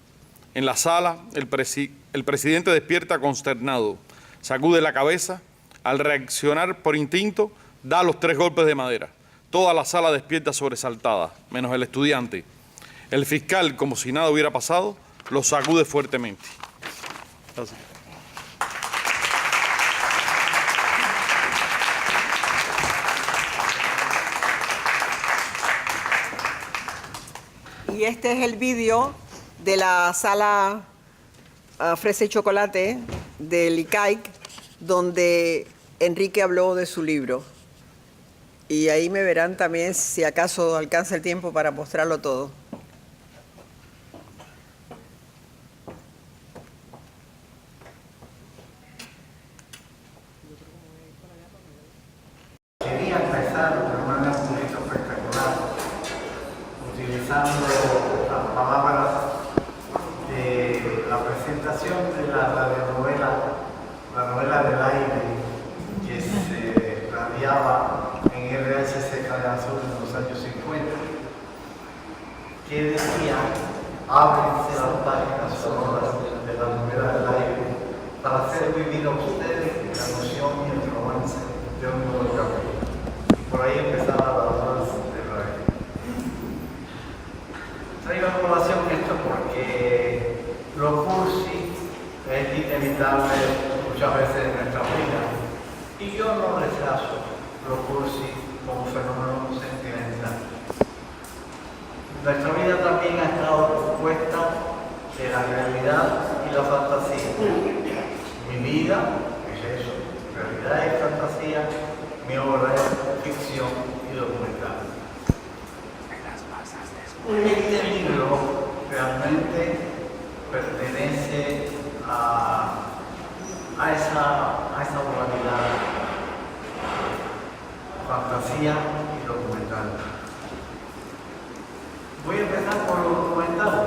En la sala, el presidente despierta consternado. Sacude la cabeza. Al reaccionar por instinto, da los 3 golpes de madera. Toda la sala despierta sobresaltada, menos el estudiante. El fiscal, como si nada hubiera pasado, lo sacude fuertemente. Así. Y este es el vídeo de la sala Fresa y Chocolate del ICAIC, donde Enrique habló de su libro. Y ahí me verán también si acaso alcanza el tiempo para mostrarlo todo. Quería empezar de manera un poquito espectacular, utilizando las palabras de la presentación de la radionovela, la novela del aire, que se radiaba en RHC Cadena Azul en los años 50, que decía: ábrense las páginas sonoras de la novela del aire para hacer vivir a ustedes la emoción y el romance de un nuevo camino. Y por ahí empezaba la danza del aire. Traigo a colación esto porque lo cursi es inevitable muchas veces en nuestra vida. Y yo no rechazo lo cursi como fenómeno sentimental. Nuestra vida también ha estado compuesta de la realidad y la fantasía. Mi vida es eso, realidad y fantasía. Mi obra es ficción y documental. Este libro realmente pertenece a esa dualidad, fantasía y documental. Voy a empezar por lo documental.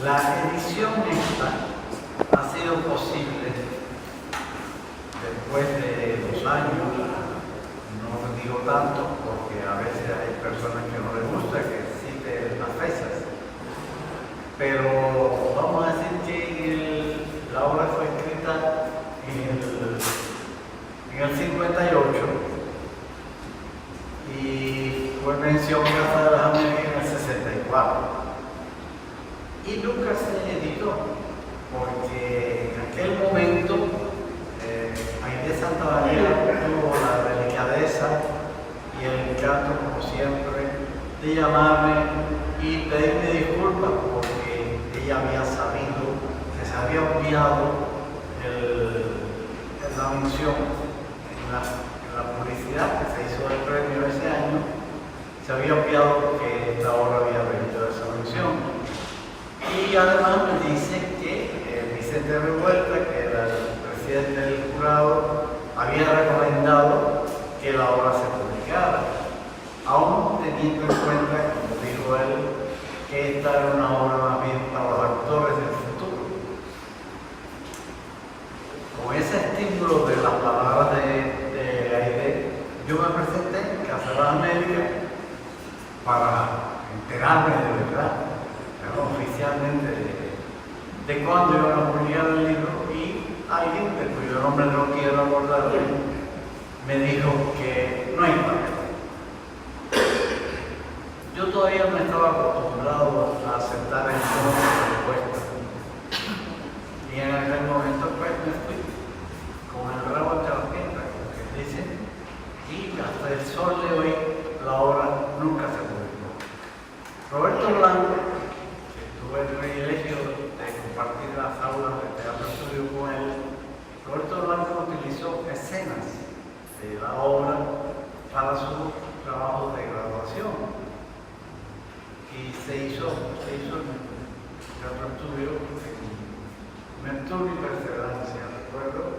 La edición esta ha sido posible después de 2 años, no digo tanto porque a veces hay personas que no les gusta que cite las fechas, pero vamos a decir que la obra fue escrita en el 58 y fue mención Casa de las Américas en el 64 y nunca se editó porque en aquel momento Aide Santamaría tuvo la delicadeza y el encanto, como siempre, de llamarme y pedirme disculpas porque ella había sabido que se había obviado la mención en la publicidad que se hizo del premio ese año. Se había obviado que esta obra había venido de esa mención. Y además me dice que Vicente Revuelta, que era el presidente del jurado, había recomendado que la obra se publicara, aún teniendo en cuenta, como dijo él, que esta era una obra más bien para los actores del futuro. Con ese estímulo de las palabras de Aide, yo me presenté en Casa de las Américas para enterarme de verdad, oficialmente, de cuándo iban a publicar el libro, y alguien, de cuyo nombre no quiero abordar, me dijo que no hay papel. Yo todavía no estaba acostumbrado a aceptar el tono de respuesta. Y en aquel momento pues me fui con el rabo entre las piernas, como que dice, y hasta el sol de hoy la obra nunca se publicó. Roberto Blanco, que tuve el privilegio de compartir las aulas de teatro estudio con él, Roberto Blanco utilizó escenas de la obra para su trabajo de graduación. Y se hizo en teatro estudio en Mercurio y Perseverancia, recuerdo,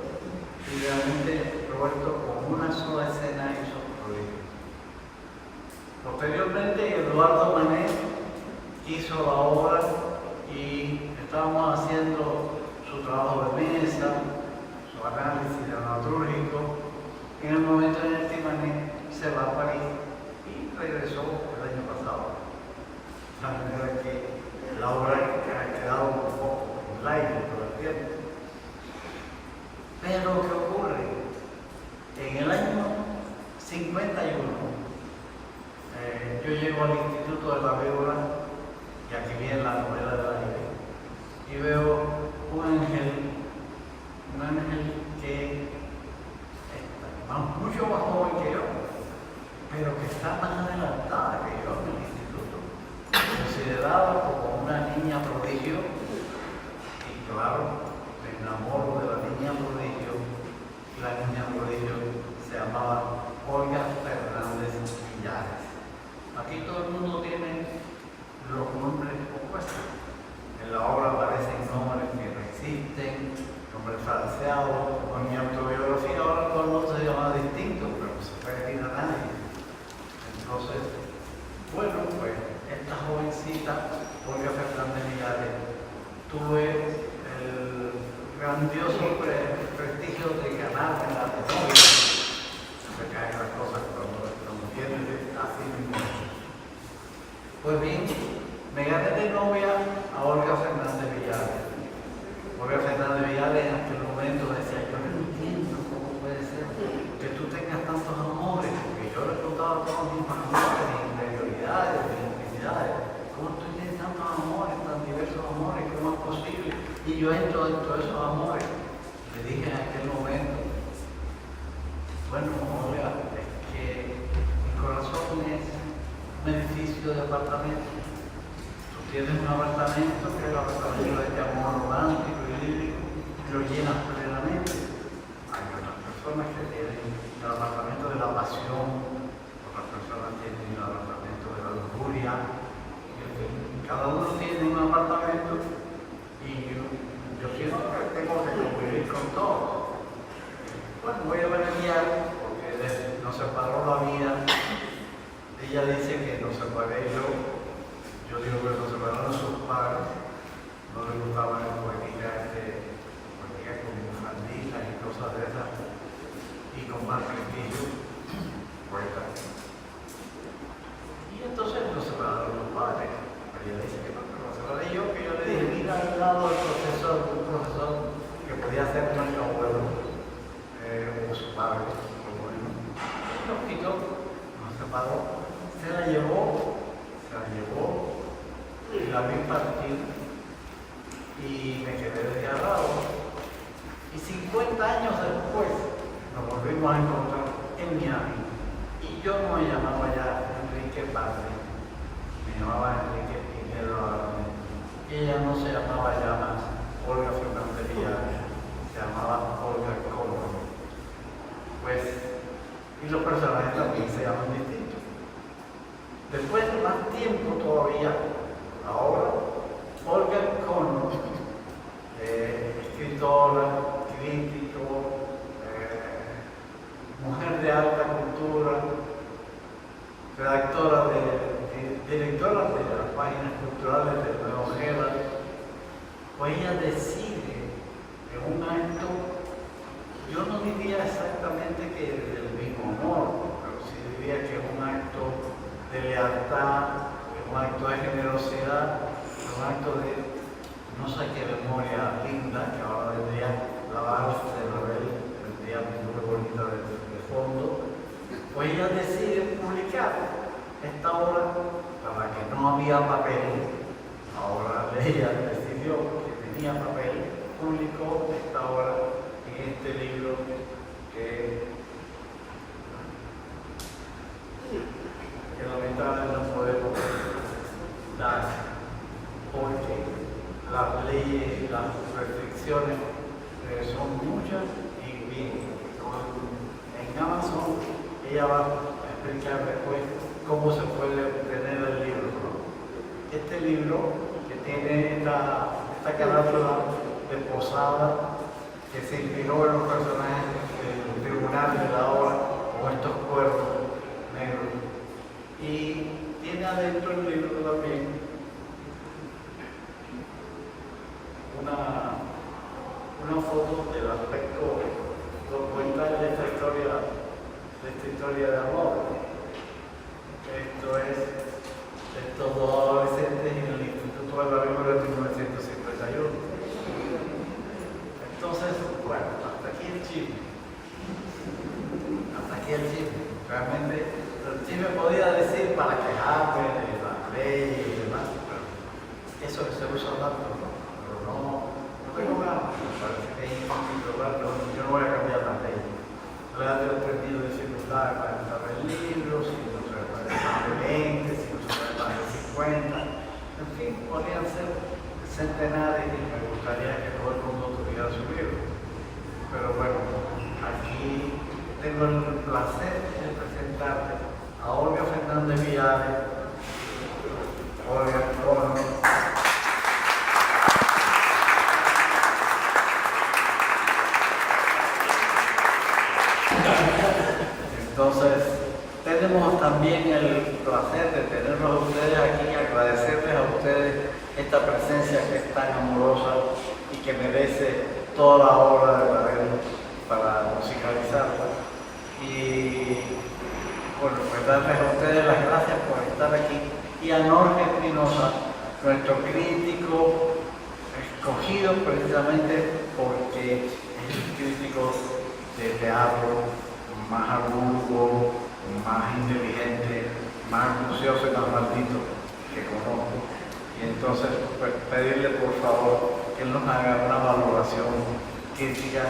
y realmente Roberto con una sola escena hizo el libro. Posteriormente Eduardo Manet hizo la obra y estábamos haciendo su trabajo de mesa, su análisis dramatúrgico, en el momento en el que Manet se va a París y regresó el año pasado. De manera que la obra ha quedado un poco en el aire por el tiempo. Pero ¿qué ocurre? En el año la víbora, y aquí viene la novela del aire, y veo un ángel que está mucho más joven que yo, pero que está más adelantada que yo en el instituto, considerada como una niña prodigio, y claro, me enamoro de la niña prodigio, y la niña prodigio se llamaba Olga Fernández Villares. Aquí todo el mundo tiene los nombres opuestos. En la obra aparecen nombres que no existen, nombres falseados. En mi autobiografía ahora todo el mundo se llama distinto, pero no se puede decir a nadie. Entonces, bueno, pues esta jovencita, Olga Fernández Villares, tuve el grandioso prestigio de ganarme la de novia. Se caen las cosas cuando tienes así mismo. Pues bien, me gané de novia a Olga Fernández Villares. Olga Fernández Villares en aquel momento decía, yo no entiendo cómo puede ser que tú tengas tantos amores, porque yo le contaba todos mis amores, mis interioridades, mis intimidades. ¿Cómo tú tienes tantos amores, tan diversos amores? ¿Cómo es posible? Y yo entro dentro de esos amores. Le dije en aquel momento, bueno, Olga, es que mi corazón es un edificio de apartamentos. Tú tienes un apartamento que es el apartamento de este amor romántico y lírico, y lo llenas plenamente. Hay otras personas que tienen el apartamento de la pasión, otras personas tienen el apartamento de la lujuria, y en fin, cada uno tiene un apartamento y yo siento que tengo que convivir con todos. Bueno, voy a venir porque nos separó la vida. Ella dice que nos separé yo digo que nos separaron sus padres, no le gustaba la poesía con bufanditas y cosas de esas, y con más prestigio, poeta. Y entonces nos separaron los padres. Ella dice que no, pero nos separé yo, que yo le dije, mira al lado del profesor, un profesor que podía ser nuestro abuelo, o su padre, o bueno. Nos quitó, nos separó. Se la llevó, y la vi partir, y me quedé desgarrado. Y 50 años después nos volvimos a encontrar en Miami. Y yo no me llamaba ya Enrique Padre, me llamaba Enrique Pinheiro Arne. Ella no se llamaba ya más Olga Fernández Villares, se llamaba Olga Colón. Pues, y los personajes también se llaman distintos. Después de más tiempo todavía, ahora, Olga Kono, escritora, crítico, mujer de alta cultura, redactora directora de las páginas culturales del Nuevo Herald, pues ella decide en un acto, yo no diría exactamente que del mismo amor, pero sí diría que es un acto de lealtad, un acto de generosidad, un acto de no sé qué memoria linda, que ahora vendría la vals de Ravel, vendría muy bonita de fondo. Pues ella decide publicar esta obra para la que no había papel. Ahora ella decidió que tenía papel, publicó esta obra en este libro que lamentablemente no podemos dar porque las leyes y las restricciones son muchas y bien. En Amazon ella va a explicar después cómo se puede obtener el libro. Este libro que tiene esta carátula de posada que se inspiró en los personajes del tribunal de la obra o estos cuervos negros. Y tiene adentro el libro también una foto del aspecto documental de esta historia de amor. Esto es estos dos adolescentes en el Instituto de la Memoria de 1951. Entonces, bueno, hasta aquí el chisme. Realmente, el chisme podía decir para quejarme de la leyes y demás, pero eso que se usa tanto, ¿no? Pero no tengo ganas, me parece que hay un lugar, yo no voy a cambiar las leyes. La edad del perdido de dificultad para entrar en libros, si no se puede más de 20, si no se puede más de 50, en fin, podrían ser centenares y me gustaría que todo el mundo tuviera su libro. Pero bueno, aquí tengo el placer de presentarte a Olga Fernández Villares. Olga, ¿cómo no? Entonces, tenemos también el placer de tenerlos a ustedes aquí, agradecerles a ustedes esta presencia que es tan amorosa y que merece toda la obra de Ravelo para musicalizarla. Y bueno, pues darles a ustedes las gracias por estar aquí. Y a Norge Espinosa, nuestro crítico, escogido precisamente porque es el crítico de teatro más agudo, más inteligente, más acucioso y más maldito que conozco. Y entonces, pues, pedirle por favor que él nos haga una valoración crítica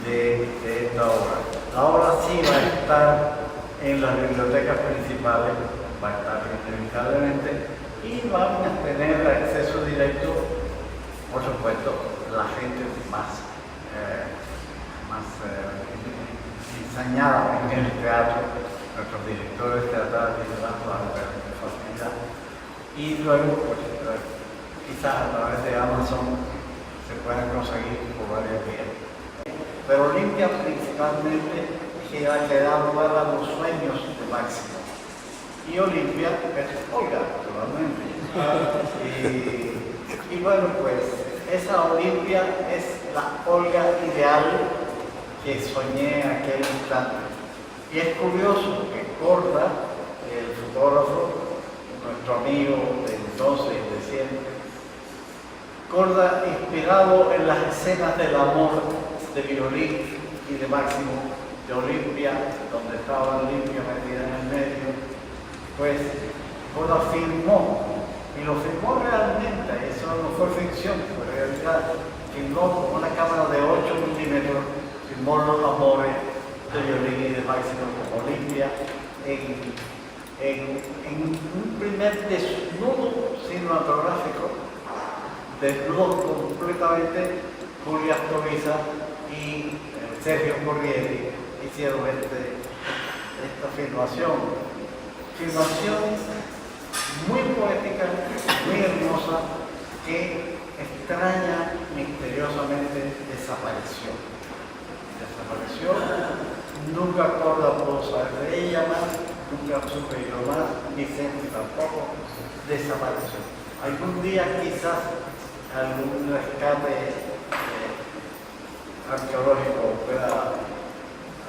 de esta obra. La obra sí va a estar en las bibliotecas principales, va a estar inevitablemente, y van a tener acceso directo, por supuesto, la gente más ensañada en el teatro, nuestros directores teatrales y demás van a tener facilidad. Y luego, pues, quizás a través de Amazon se puedan conseguir por varios días. Pero Olimpia principalmente que le da lugar a los sueños de Máximo. Y Olimpia es Olga, naturalmente. Y bueno, pues esa Olimpia es la Olga ideal que soñé en aquel instante. Y es curioso que Korda, el fotógrafo, nuestro amigo de entonces y de siempre, Korda, inspirado en las escenas del amor de violín y de Máximo, de Olimpia, donde estaba Olimpia metida en el medio, pues Korda filmó, y lo filmó realmente, eso no fue ficción, fue realidad, filmó con una cámara de 8 milímetros, filmó los amores de violín y de Máximo con Olimpia en un primer desnudo cinematográfico, desnudo completamente. Julia Toriza y Sergio Corrieri hicieron esta filmación muy poética, muy hermosa, que extraña misteriosamente desapareció. Nunca Korda pudo saber de ella más, nunca supe yo más, Vicente tampoco, desapareció. Algún día quizás algún rescate arqueológico pueda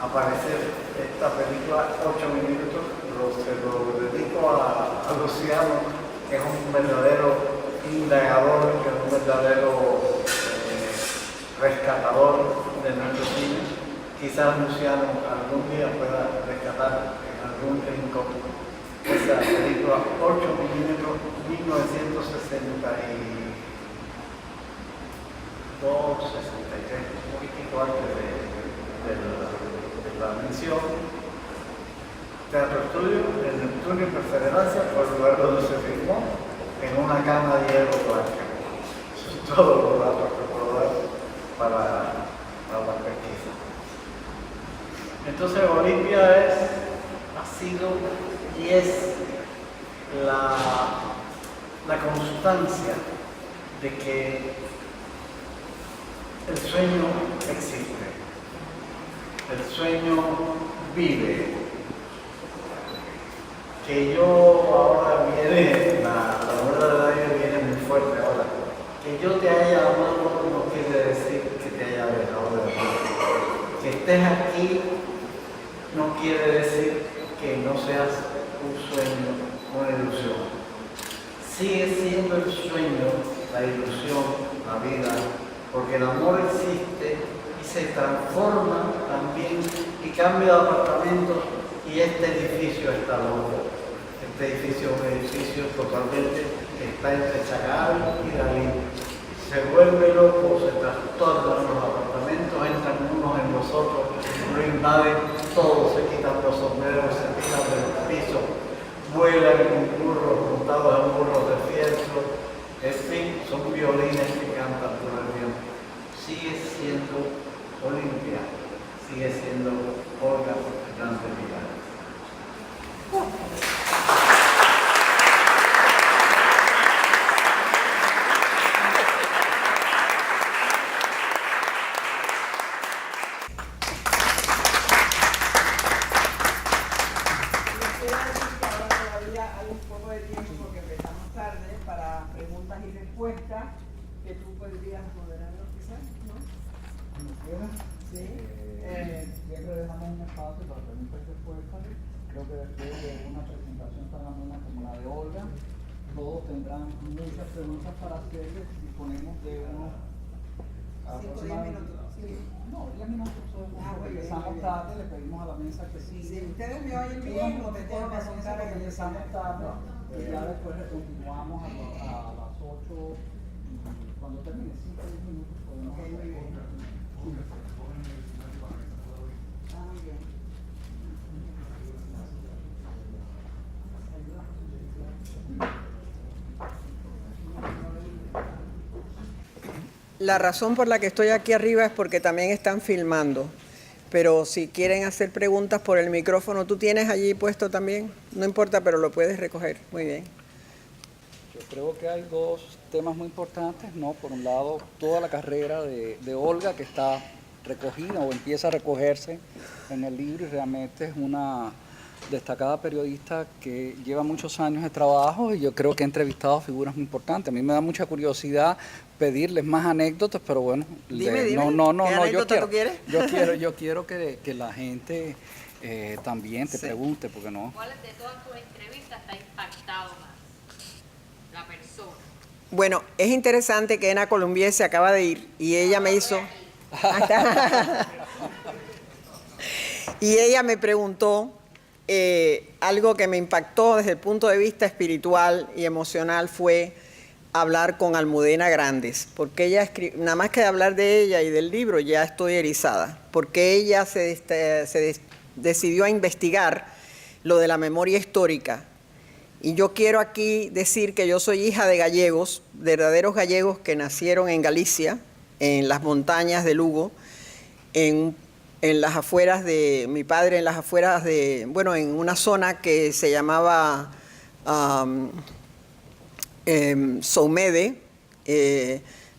aparecer esta película 8 minutos, se lo dedico a Luciano, que es un verdadero indagador, que es un verdadero rescatador de nuestro cine. Quizás Luciano algún día pueda rescatar en algún rincón esa película 8 milímetros, 1962, 63, un poquitico antes de la mención. Teatro Estudio, el Neptunio y Perseverancia, fue el lugar donde se filmó, en una cama de hierro blanca. Eso es todo los datos que puedo dar para la pesquisa. Entonces Olimpia ha sido y es la constancia de que el sueño existe, el sueño vive, que yo ahora viene, la verdad viene muy fuerte ahora, que yo te haya amado no quiere decir que te haya dejado de amar, que estés aquí no quiere decir que no seas un sueño, una ilusión. Sigue siendo el sueño, la ilusión, la vida, porque el amor existe y se transforma también y cambia de apartamento y este edificio está loco. Este edificio es un edificio totalmente que está entre Chagall y Dalí. Se vuelve loco, se trastornan los apartamentos, entran unos en los otros, lo invaden todo, se quitan los sombreros, se tiran del piso, vuelan en burros, montados en burros de fieltro, en fin, son violines que cantan por el viento. Sigue siendo Olimpia, sigue siendo Olga Fernández Vidal. Hay un poco de tiempo porque empezamos tarde para preguntas y respuestas que tú podrías moderarlo quizás, ¿no? Como quieras. Sí. Siempre dejamos un espacio para preguntas y respuestas. Creo que después de una presentación tan amena como la de Olga, todos tendrán muchas preguntas para hacerles. Disponemos de unos 5 o 10 minutos. Sí. No, 10 minutos. Empezamos tarde, le pedimos a la mesa que sí. Si ustedes me oyen bien, lo que tengo que contar es que empezamos tarde y ya después le continuamos a las 8 y cuando termine 5 o 10 minutos podemos hacer. Muy bien. Muy bien. La razón por la que estoy aquí arriba es porque también están filmando. Pero si quieren hacer preguntas por el micrófono, ¿tú tienes allí puesto también? No importa, pero lo puedes recoger. Muy bien. Yo creo que hay dos temas muy importantes, ¿no? Por un lado, toda la carrera de Olga, que está recogida o empieza a recogerse en el libro, y realmente es una destacada periodista que lleva muchos años de trabajo, y yo creo que ha entrevistado a figuras muy importantes. A mí me da mucha curiosidad pedirles más anécdotas, pero bueno, Dime. ¿Qué yo tú quieres? yo quiero que la gente también te pregunte, porque no. ¿Cuál de todas tus entrevistas te ha impactado más? La persona. Bueno, es interesante que Ena Colombier se acaba de ir y ella me hizo... y ella me preguntó algo que me impactó desde el punto de vista espiritual y emocional, fue hablar con Almudena Grandes, porque ella nada más que hablar de ella y del libro ya estoy erizada, porque ella decidió a investigar lo de la memoria histórica. Y yo quiero aquí decir que yo soy hija de gallegos, verdaderos gallegos que nacieron en Galicia, en las montañas de Lugo, en las afueras de, mi padre en las afueras de, bueno, en una zona que se llamaba Soumede,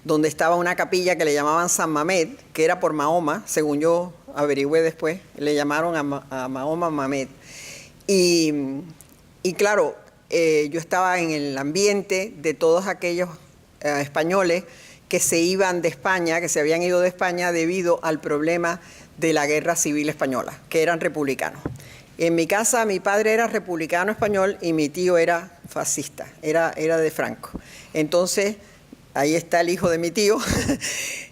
donde estaba una capilla que le llamaban San Mamed, que era por Mahoma, según yo averigüé después, le llamaron a Mahoma Mamed. Y claro, yo estaba en el ambiente de todos aquellos españoles que se iban de España, que se habían ido de España debido al problema de la guerra civil española, que eran republicanos. En mi casa mi padre era republicano español y mi tío era fascista, era de Franco. Entonces, ahí está el hijo de mi tío,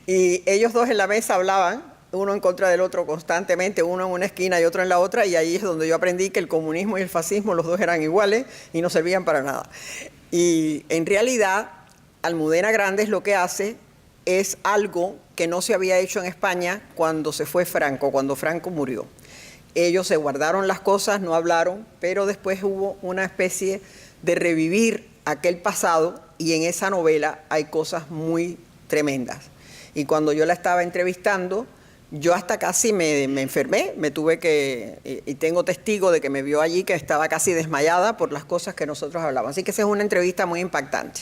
y ellos dos en la mesa hablaban, uno en contra del otro constantemente, uno en una esquina y otro en la otra, y ahí es donde yo aprendí que el comunismo y el fascismo, los dos eran iguales y no servían para nada. Y en realidad, Almudena Grandes lo que hace es algo que no se había hecho en España cuando se fue Franco, cuando Franco murió. Ellos se guardaron las cosas, no hablaron, pero después hubo una especie de revivir aquel pasado, y en esa novela hay cosas muy tremendas. Y cuando yo la estaba entrevistando, yo hasta casi me enfermé, me tuve que, y tengo testigo de que me vio allí, que estaba casi desmayada por las cosas que nosotros hablábamos. Así que esa es una entrevista muy impactante.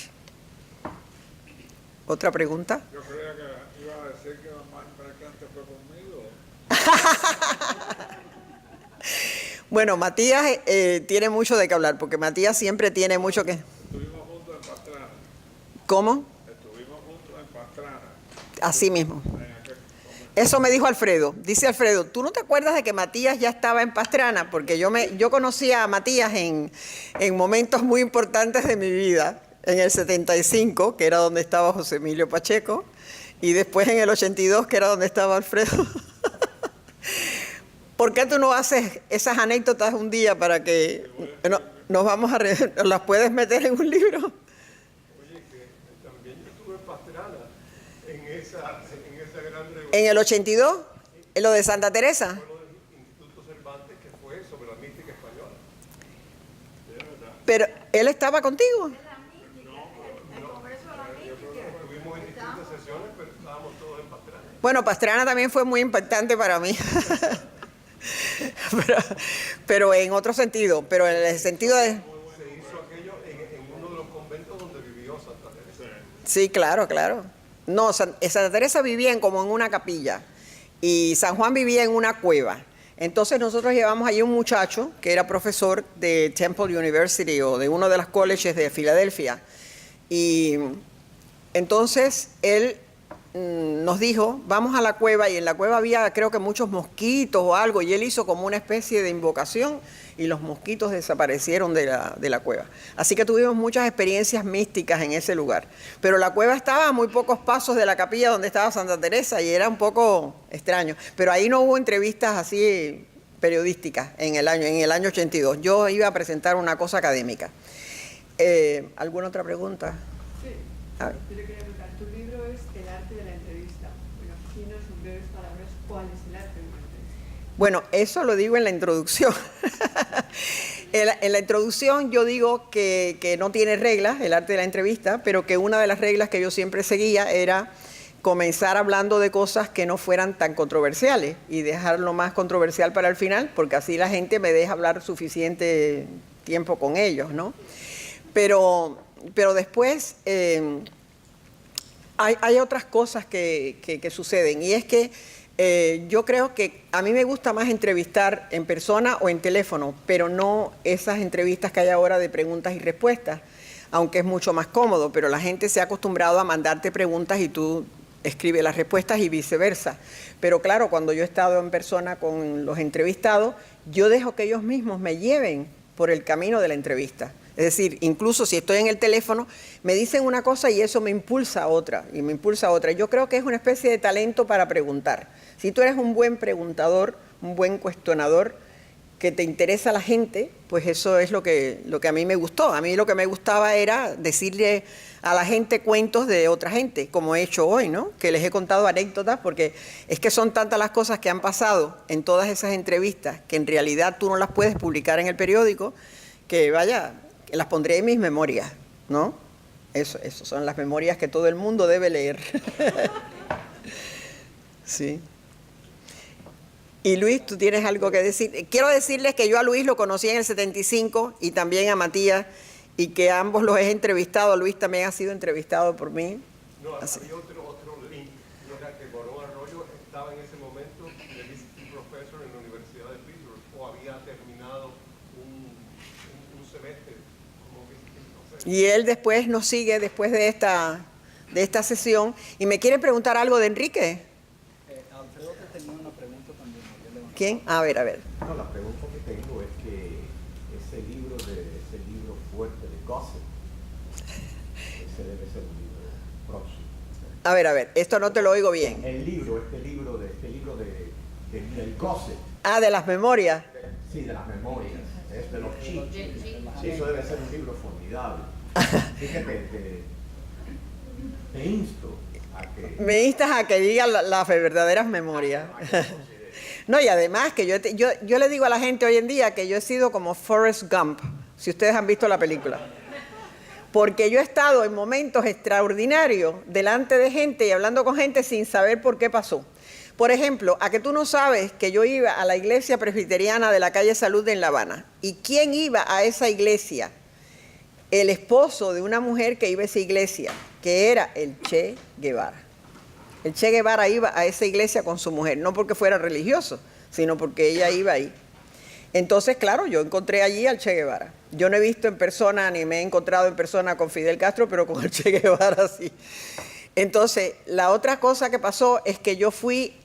¿Otra pregunta? Yo creía que iba a decir que más impactante fue conmigo. Bueno, Matías tiene mucho de qué hablar, porque Matías siempre tiene mucho que... Estuvimos juntos en Pastrana. ¿Cómo? Estuvimos juntos en Pastrana. Así mismo. Eso me dijo Alfredo. Dice Alfredo, ¿tú no te acuerdas de que Matías ya estaba en Pastrana? Porque yo conocí a Matías en momentos muy importantes de mi vida. En el 75, que era donde estaba José Emilio Pacheco, y después en el 82, que era donde estaba Alfredo. ¿Por qué tú no haces esas anécdotas un día para que nos vamos las puedes meter en un libro? Oye, que también yo estuve en Pastrana en esa gran reunión. En el 82, en lo de Santa Teresa. Fue lo del Instituto Cervantes, que fue sobre la mística española. De verdad. Pero él estaba contigo. Estuvimos en distintas sesiones, pero estábamos todos en Pastrana. Bueno, Pastrana también fue muy impactante para mí. pero en otro sentido, pero en el sentido de... Se hizo aquello en uno de los conventos donde vivió Santa Teresa. Sí, claro, claro. No, Santa Teresa vivía como en una capilla y San Juan vivía en una cueva. Entonces nosotros llevamos allí un muchacho que era profesor de Temple University o de uno de los colleges de Filadelfia. Y entonces él nos dijo, vamos a la cueva, y en la cueva había creo que muchos mosquitos o algo, y él hizo como una especie de invocación y los mosquitos desaparecieron de la cueva. Así que tuvimos muchas experiencias místicas en ese lugar. Pero la cueva estaba a muy pocos pasos de la capilla donde estaba Santa Teresa y era un poco extraño. Pero ahí no hubo entrevistas así periodísticas en el año 82. Yo iba a presentar una cosa académica. ¿Alguna otra pregunta? Sí, A ver. yo le quería preguntar, tu libro es El arte de la entrevista. Bueno, defininos en breves palabras cuál es el arte de una entrevista. Bueno, eso lo digo en la introducción. En la introducción yo digo que no tiene reglas el arte de la entrevista, pero que una de las reglas que yo siempre seguía era comenzar hablando de cosas que no fueran tan controversiales y dejar lo más controversial para el final, porque así la gente me deja hablar suficiente tiempo con ellos, ¿no? Pero después hay otras cosas que suceden, y es que yo creo que a mí me gusta más entrevistar en persona o en teléfono, pero no esas entrevistas que hay ahora de preguntas y respuestas, aunque es mucho más cómodo, pero la gente se ha acostumbrado a mandarte preguntas y tú escribes las respuestas y viceversa. Pero claro, cuando yo he estado en persona con los entrevistados, yo dejo que ellos mismos me lleven por el camino de la entrevista. Es decir, incluso si estoy en el teléfono, me dicen una cosa y eso me impulsa a otra, y me impulsa a otra. Yo creo que es una especie de talento para preguntar. Si tú eres un buen preguntador, un buen cuestionador, que te interesa a la gente, pues eso es lo que a mí me gustó. A mí lo que me gustaba era decirle a la gente cuentos de otra gente, como he hecho hoy, ¿no? Que les he contado anécdotas, porque es que son tantas las cosas que han pasado en todas esas entrevistas, que en realidad tú no las puedes publicar en el periódico, que vaya, las pondré en mis memorias, ¿no? Eso son las memorias que todo el mundo debe leer. Sí. Y Luis, ¿tú tienes algo que decir? Quiero decirles que yo a Luis lo conocí en el 75 y también a Matías, y que ambos los he entrevistado. Luis también ha sido entrevistado por mí. No, había otro link, era que Barón Arroyo estaba en ese momento de visiting professor en la Universidad de Pittsburgh, o había terminado un semestre como visiting professor. Y él después nos sigue, después de esta sesión, y me quiere preguntar algo de Enrique. Alfredo te tenía una pregunta también. ¿Quién? A ver. No, la pregunta que tengo es que ese libro fuerte de Gossip, ese debe ser un libro próximo. A ver, esto no te lo oigo bien. Este libro del Gossip. Ah, de las memorias. Sí, de las memorias, es de los chicos. Sí, eso debe ser un libro formidable. Fíjate, te insto a que... Me instas a que diga las verdaderas memorias. No, y además que yo le digo a la gente hoy en día que yo he sido como Forrest Gump, si ustedes han visto la película. Porque yo he estado en momentos extraordinarios delante de gente y hablando con gente sin saber por qué pasó. Por ejemplo, a que tú no sabes que yo iba a la iglesia presbiteriana de la calle Salud en La Habana. ¿Y quién iba a esa iglesia? El esposo de una mujer que iba a esa iglesia, que era el Che Guevara. El Che Guevara iba a esa iglesia con su mujer, no porque fuera religioso, sino porque ella iba ahí. Entonces, claro, yo encontré allí al Che Guevara. Yo no he visto en persona, ni me he encontrado en persona con Fidel Castro, pero con el Che Guevara sí. Entonces, la otra cosa que pasó es que yo fui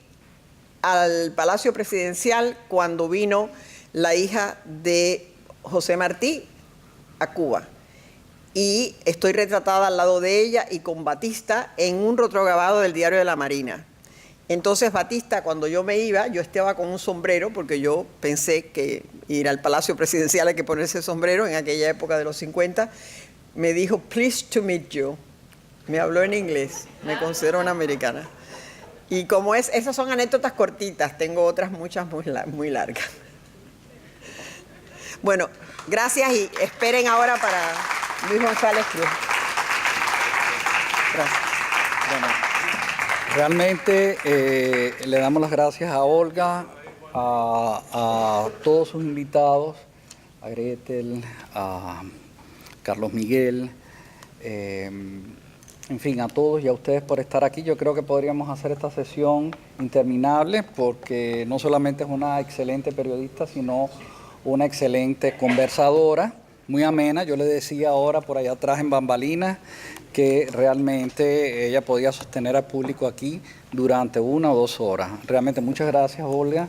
al Palacio Presidencial cuando vino la hija de José Martí a Cuba. Y estoy retratada al lado de ella y con Batista en un retrograbado del Diario de la Marina. Entonces Batista, cuando yo me iba, yo estaba con un sombrero, porque yo pensé que ir al Palacio Presidencial hay que ponerse sombrero en aquella época de los 50. Me dijo, pleased to meet you. Me habló en inglés, me considero una americana. Y como esas son anécdotas cortitas, tengo otras muchas muy largas. Bueno, gracias y esperen ahora para Luis González Cruz. Gracias. Bueno, realmente le damos las gracias a Olga, a todos sus invitados, a Gretel, a Carlos Miguel, en fin, a todos y a ustedes por estar aquí. Yo creo que podríamos hacer esta sesión interminable porque no solamente es una excelente periodista, sino una excelente conversadora, muy amena. Yo le decía ahora por allá atrás en bambalinas que realmente ella podía sostener al público aquí durante 1 o 2 horas. Realmente muchas gracias, Olga.